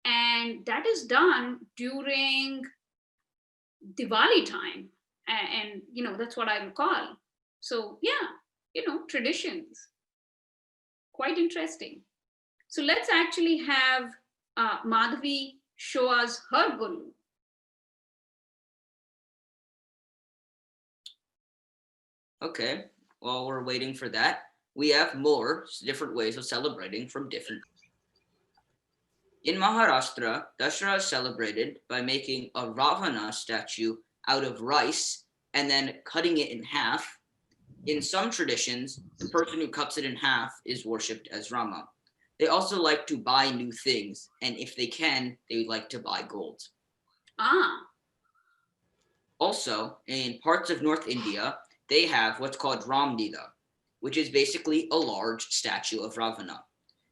E: and that is done during Diwali time, and that's what I recall. So yeah, traditions, quite interesting. So let's actually have Madhavi show us her Golu.
D: Okay, while we're waiting for that, we have more different ways of celebrating from different. In Maharashtra, Dussehra is celebrated by making a Ravana statue out of rice and then cutting it in half. In some traditions, the person who cuts it in half is worshipped as Rama. They also like to buy new things, and if they can, they like to buy gold.
E: Ah.
D: Also, in parts of North India, they have what's called Ram Lila, which is basically a large statue of Ravana.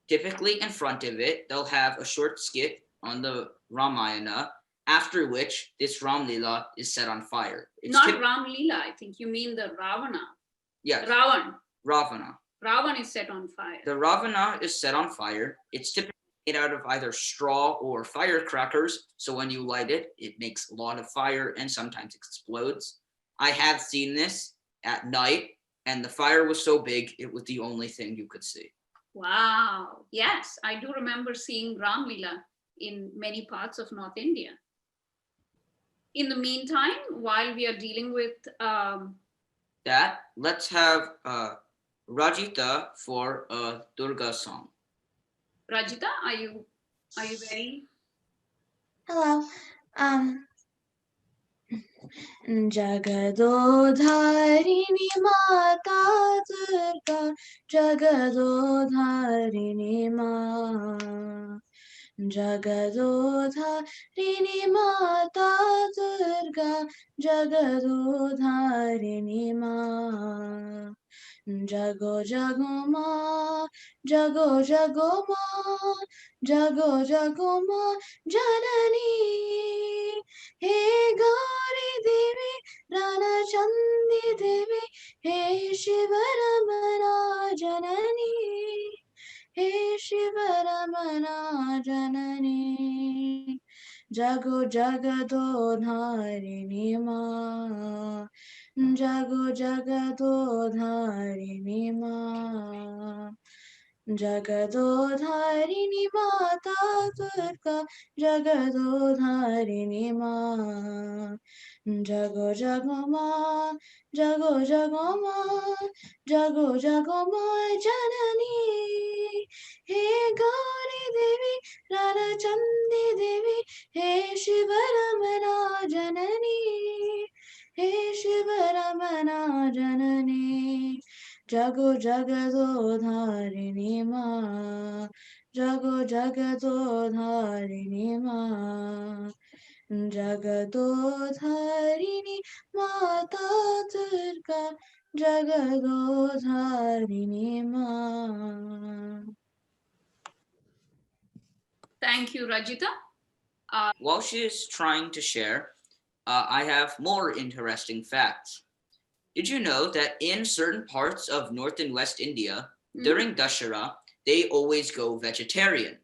D: Typically in front of it, they'll have a short skit on the Ramayana, after which this Ram Lila is set on fire. It's
E: Not Ram Leela, I think you mean the Ravana.
D: Yes.
E: Ravan.
D: Ravana.
E: Ravan is set on fire.
D: The Ravana is set on fire. It's typically made out of either straw or firecrackers. So when you light it, it makes a lot of fire and sometimes explodes. I have seen this at night, and the fire was so big, it was the only thing you could see.
E: Wow. Yes, I do remember seeing Ram Leela in many parts of North India. In the meantime, while we are dealing with
D: that, let's have Rajita for a Durga song.
E: Rajita, are you ready?
U: Hello. Jagadodharini Mata Durga, Jagadodharini Ma. Jagadodharini Mata Durga, Jagadodharini Ma. Jago jago ma, jago jago ma, jago jago ma, janani. He Gauri Devi, Rana Chandi Devi, He Shivaramana Janani, He Shivaramana Janani. Jago Jagadodharini Ma, Jago Jagadodharini Ma. Jagadodharini Mata Durga, Jagadodharini Ma. Jago Jago Ma, Jago Jago Ma, Jago Jago Ma Janani. He Gauri Devi, Rana Chandi Devi, He Shivaramana Janani, He Shivaramana Janani. Jago Jagadodharini Ma, Jago Jagadodharini Ma. Jagadodharini Mata Durga, Jagadodharini Ma.
E: Thank you, Rajita.
D: While she is trying to share, I have more interesting facts. Did you know that in certain parts of North and West India, during Dussehra, they always go vegetarian?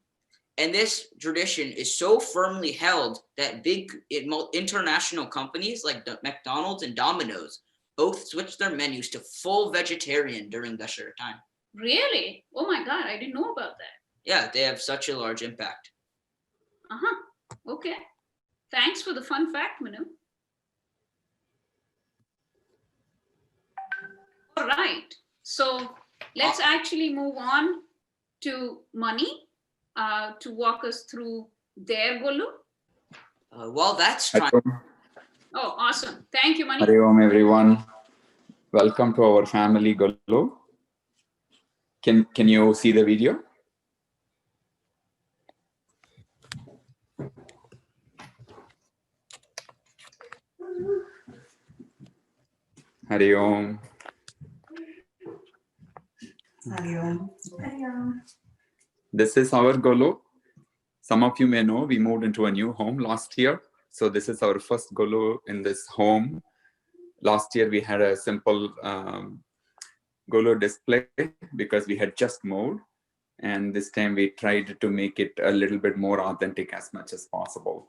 D: And this tradition is so firmly held that big international companies like McDonald's and Domino's both switched their menus to full vegetarian during Dussehra time.
E: Really? Oh my God, I didn't know about that.
D: Yeah, they have such a large impact.
E: Okay. Thanks for the fun fact, Manu. All right. So let's actually move on to Mani to walk us through their Golu.
D: While that's trying.
E: Oh, awesome. Thank you, Mani.
C: Hari Om, everyone. Welcome to our family Golu. Can you see the video? Hari Om. This is our Golu. Some of you may know we moved into a new home last year. So this is our first Golu in this home. Last year we had a simple Golu display because we had just moved. And this time we tried to make it a little bit more authentic as much as possible.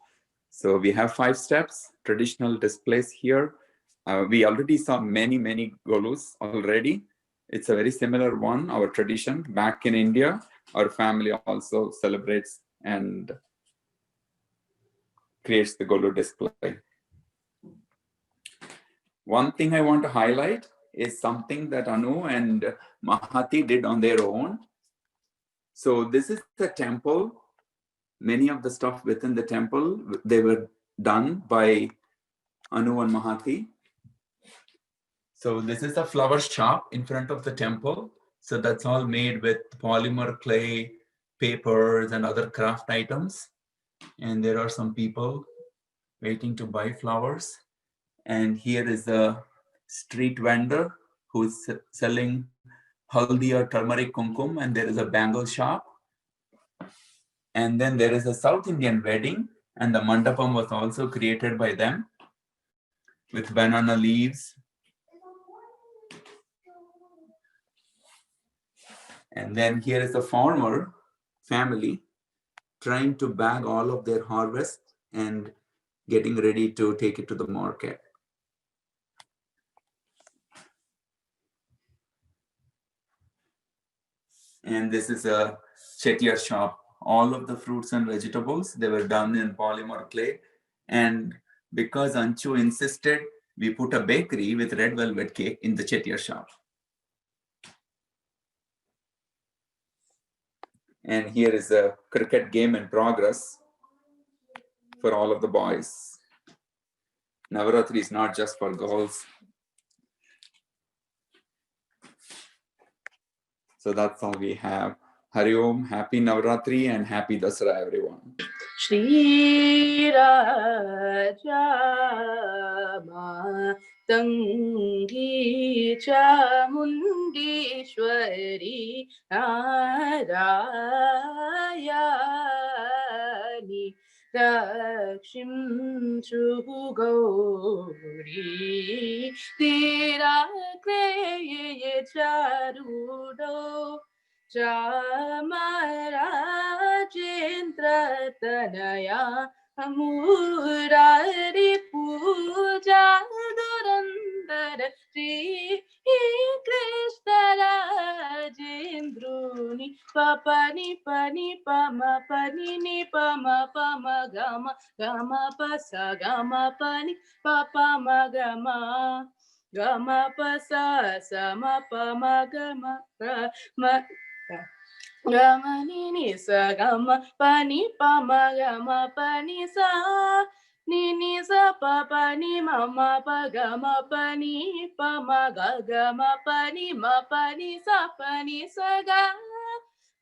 C: So we have 5 steps, traditional displays here. We already saw many Golus already. It's a very similar one, our tradition. Back in India, our family also celebrates and creates the Golu display. One thing I want to highlight is something that Anu and Mahati did on their own. So this is the temple. Many of the stuff within the temple, they were done by Anu and Mahati. So this is a flower shop in front of the temple. So that's all made with polymer clay, papers, and other craft items. And there are some people waiting to buy flowers. And here is a street vendor who's selling haldi or turmeric kumkum, and there is a bangle shop. And then there is a South Indian wedding, and the mandapam was also created by them with banana leaves. And then here is a farmer family trying to bag all of their harvest and getting ready to take it to the market. And this is a chettiar shop. All of the fruits and vegetables, they were done in polymer clay. And because Anchu insisted, we put a bakery with red velvet cake in the chettiar shop. And here is a cricket game in progress for all of the boys. Navaratri is not just for girls. So that's all we have. Hari Om, happy Navaratri and happy Dussehra, everyone.
B: Shri Raja Tangi Chamundishwari Narayani Rakshimchu Gauri Tirakre Charudo Chamarajendra Tanaya Amurari Puja Durandara Shri Krishna Rajendruni Papani Pani Pama Pani Ni Pama Pama Gama Gama Pasa Gama Pani Papa Magama Gama Pasa Sama Pama Gama Gama Nini Sa Gama Pani Pama Gama Pani Sa Nini Sa Papa Ni Mama Pa Gama Pani Pama Gama Pani Ma Pani Sa Pani Sa Ga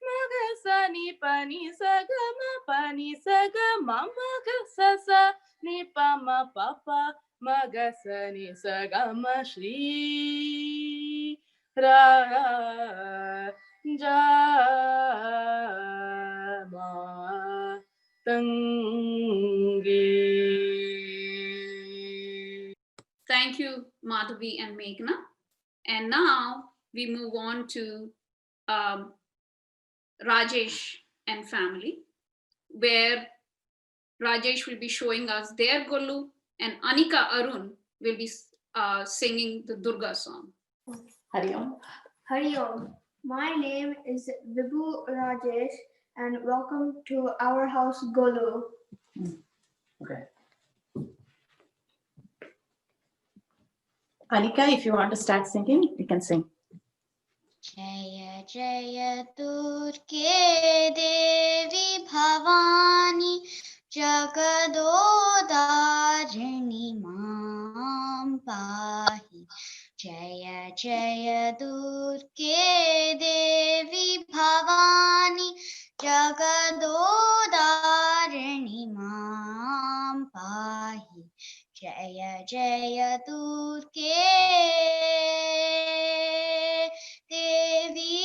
B: Maga Sa Ni Pani Sa Gama Pani Sa Gama Maga Sa Sa Ni Pama Papa Maga Sa Ni Sa Gama Shri Ra Jama Tangi.
E: Thank you, Madhavi and Meghna. And now we move on to Rajesh and family. where Rajesh will be showing us their Golu, and Anika Arun will be singing the Durga song.
A: Hari Om.
H: Hari Om. My name is Vibhu Rajesh and welcome to our house Golu.
A: Okay. Anika, if you want to start singing, you can sing.
V: Jaya Jaya Durge Devi Bhavani Jagadodarini Mam Pahi. Jaya Jaya Durge Devi Bhavani Jagadodarini Mam Pahi. Jaya Jaya Durge Devi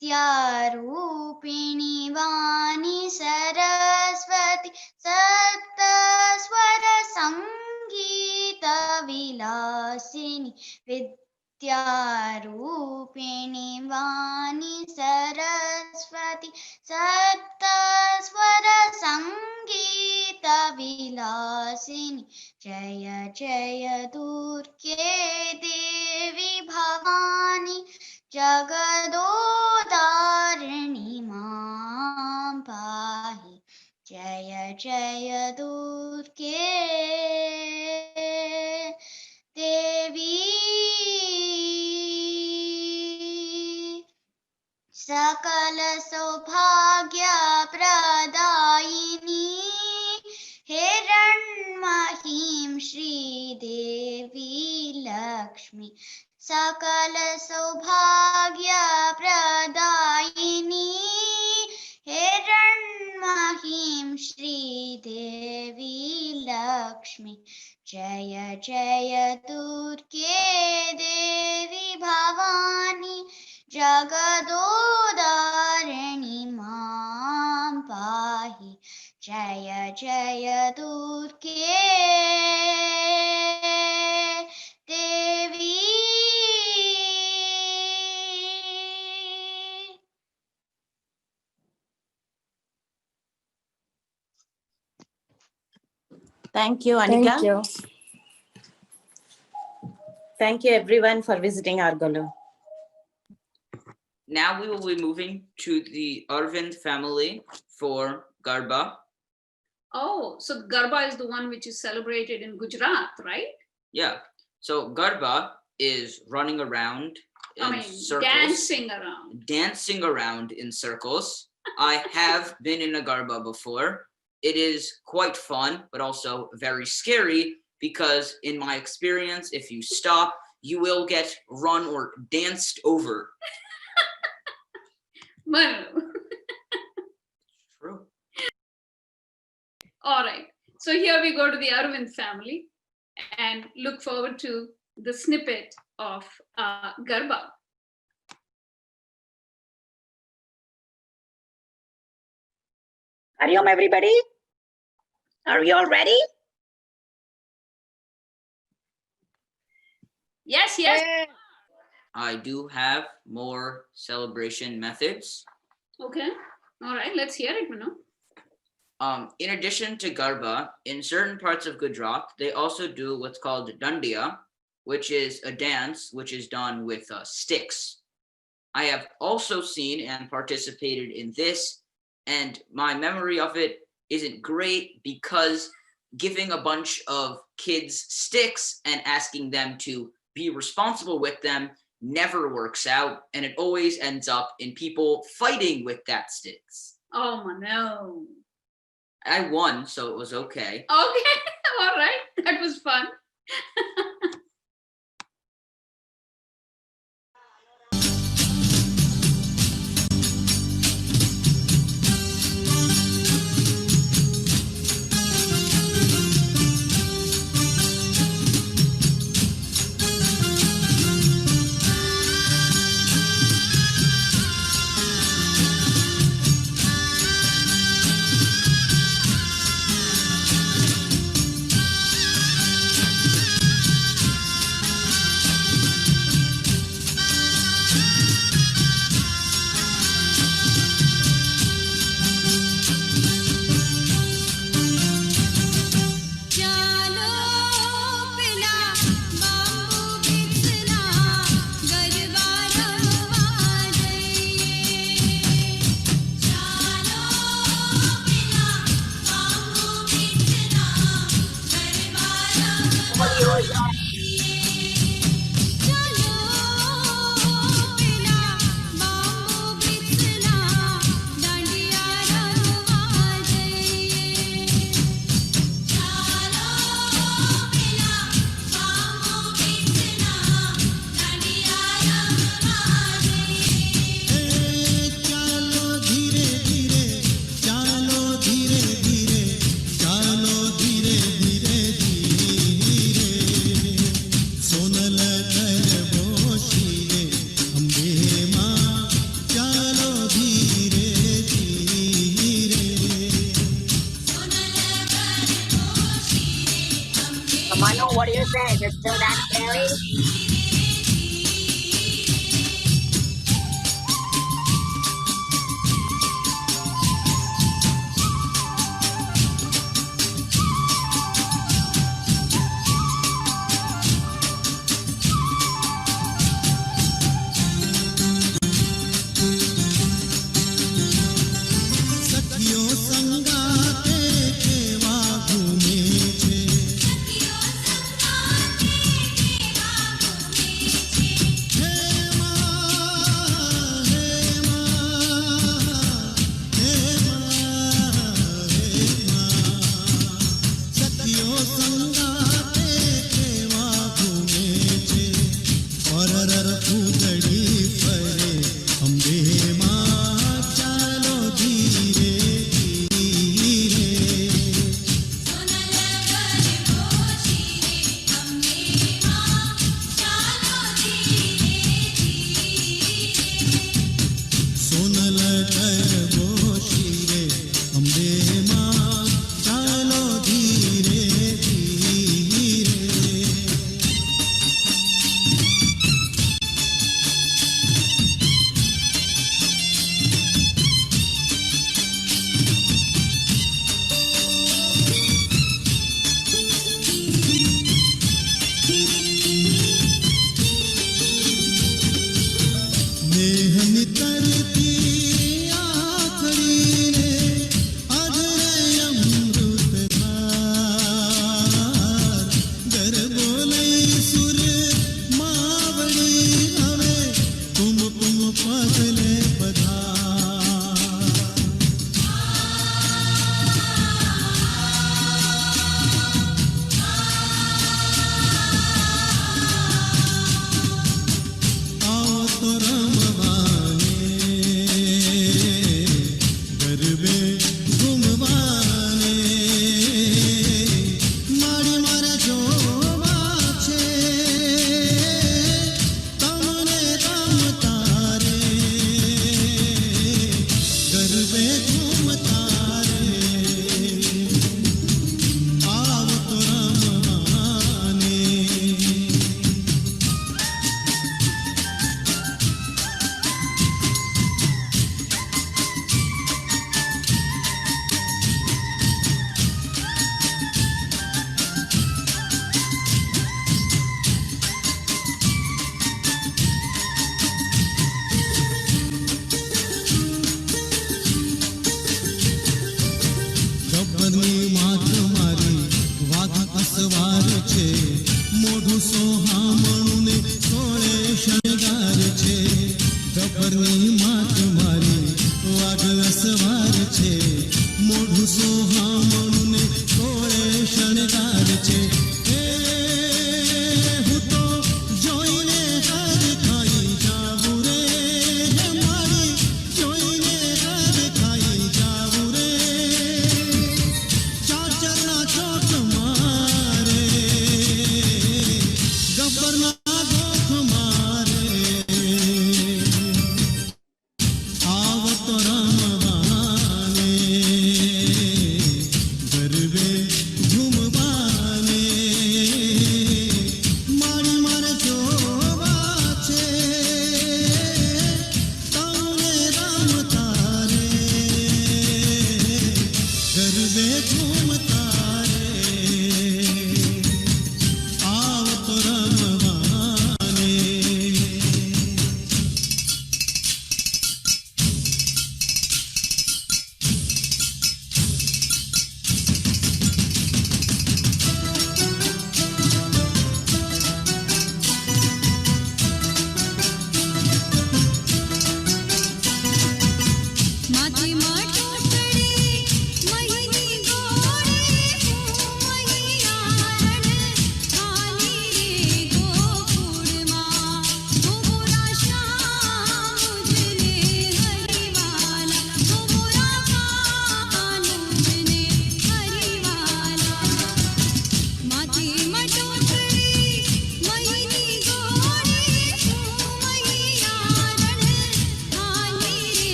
V: Vidyarupini Vani Saraswati Saptaswara Sangeeta Vilasini Vidyarupini Vani Saraswati Saptaswara Sangeeta Vilasini Jaya Jaya Durge Devi Bhavani Jagadodarini Mam Pahi. Jaya Jaya Durge Devi Sakala Saubhagya Pradayini Hiranmahim Shri Devi Lakshmi Sakala Saubhagya Pradayini Hiranmahim Shri Devi Lakshmi Jaya Jaya Durge Devi Bhavani Jagadodarini Mam Pahi. Jaya Jaya Durge Devi.
A: Thank you, Anika.
J: Thank you.
A: Thank you, everyone, for visiting our Golu.
D: Now we will be moving to the Arvind family for Garba.
E: Oh, so Garba is the one which is celebrated in Gujarat, right?
D: Yeah. So Garba is running around in circles.
E: Dancing around
D: in circles. I have been in a Garba before. It is quite fun, but also very scary because in my experience, if you stop, you will get run or danced over.
E: Manu.
D: True.
E: All right. So here we go to the Arvind family and look forward to the snippet of Garba.
A: Hari Om, everybody. Are we all ready?
E: Yes.
D: I do have more celebration methods.
E: Okay. All right. Let's hear it, Manu.
D: In addition to Garba, in certain parts of Gujarat, they also do what's called Dandiya, which is a dance which is done with sticks. I have also seen and participated in this, and my memory of it isn't great because giving a bunch of kids sticks and asking them to be responsible with them never works out, and it always ends up in people fighting with that sticks.
E: Oh, no.
D: I won, so it was okay.
E: Okay. All right. That was fun.
T: Manu, what do you say? Is it still that scary?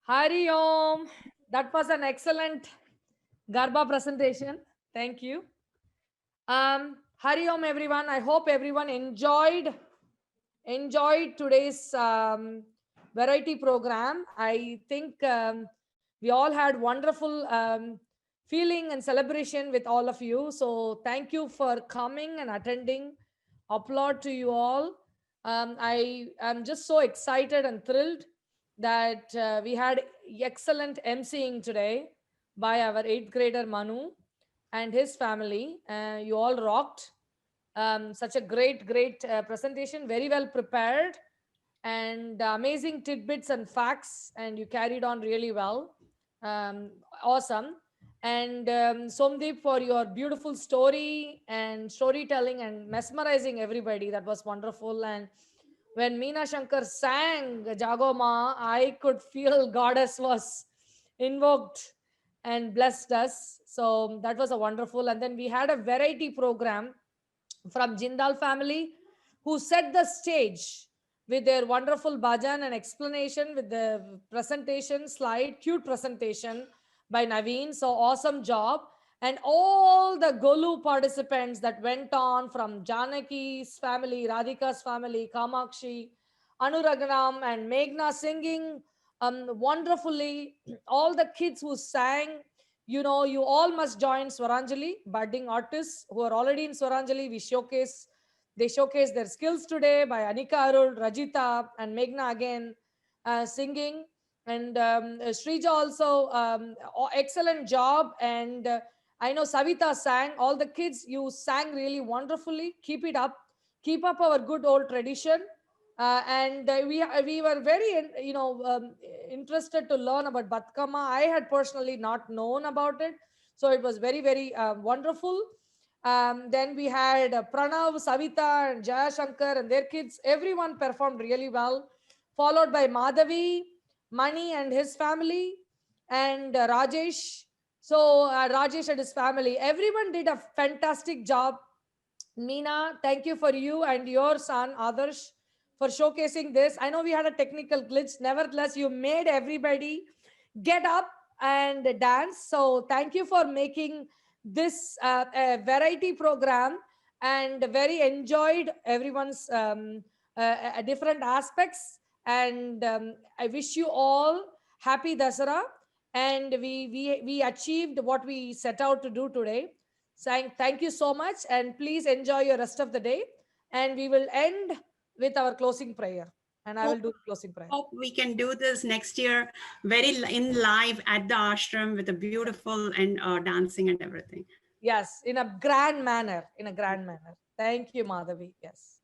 I: Hari Om. That was an excellent Garba presentation. Thank you. Hari Om, everyone. I hope everyone enjoyed today's variety program. I think we all had wonderful feeling and celebration with all of you. So thank you for coming and attending. Applaud to you all. I am just so excited and thrilled that we had excellent emceeing today by our 8th grader Manu and his family. You all rocked. Such a great presentation, very well prepared, and amazing tidbits and facts, and you carried on really well. Awesome. And Somdeep, for your beautiful story and storytelling and mesmerizing everybody, that was wonderful. And when Meena Shankar sang Jagoma, I could feel goddess was invoked and blessed us. So that was a wonderful. And then we had a variety program from Jindal family, who set the stage with their wonderful bhajan and explanation with the presentation slide, cute presentation by Naveen. So awesome job. And all the Golu participants that went on from Janaki's family, Radhika's family, Kamakshi, Anuraganam, and Meghna singing wonderfully. All the kids who sang, you know, you all must join Swaranjali, budding artists who are already in Swaranjali. They showcase their skills today by Anika Arul, Rajita, and Meghna again singing. And Shrija also, excellent job. And I know Savita sang. All the kids, you sang really wonderfully. Keep it up. Keep up our good old tradition. And we were very interested to learn about Batkama. I had personally not known about it, so it was very wonderful. Then we had Pranav, Savita, and Jaya Shankar and their kids. Everyone performed really well, followed by Madhavi, Mani and his family, and Rajesh. So Rajesh and his family, everyone did a fantastic job. Meena, thank you for you and your son Adarsh for showcasing this. I know we had a technical glitch. Nevertheless, you made everybody get up and dance. So thank you for making this a variety program, and very enjoyed everyone's different aspects. And I wish you all happy Dasara. And we achieved what we set out to do today. Saying thank you so much, and please enjoy your rest of the day. And we will end with our closing prayer. And I will do the closing prayer.
Q: Hope we can do this next year, in live at the ashram with a beautiful and dancing and everything.
I: Yes, in a grand manner. Thank you, Madhavi. Yes.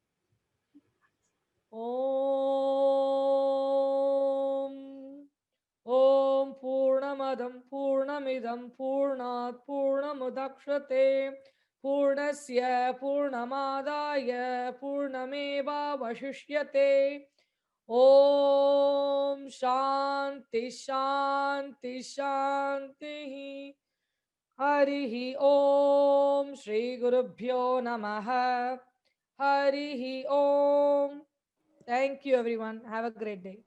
I: Om Purnamadam Purnamidam Purnat Purnamudakshate Purnasya Purnamadaya Purnameva Vashishyate. Om Shanti Shanti Shanti. Harihi Om Shri Gurubhyo Namaha. Harihi Om. Thank you, everyone. Have a great day.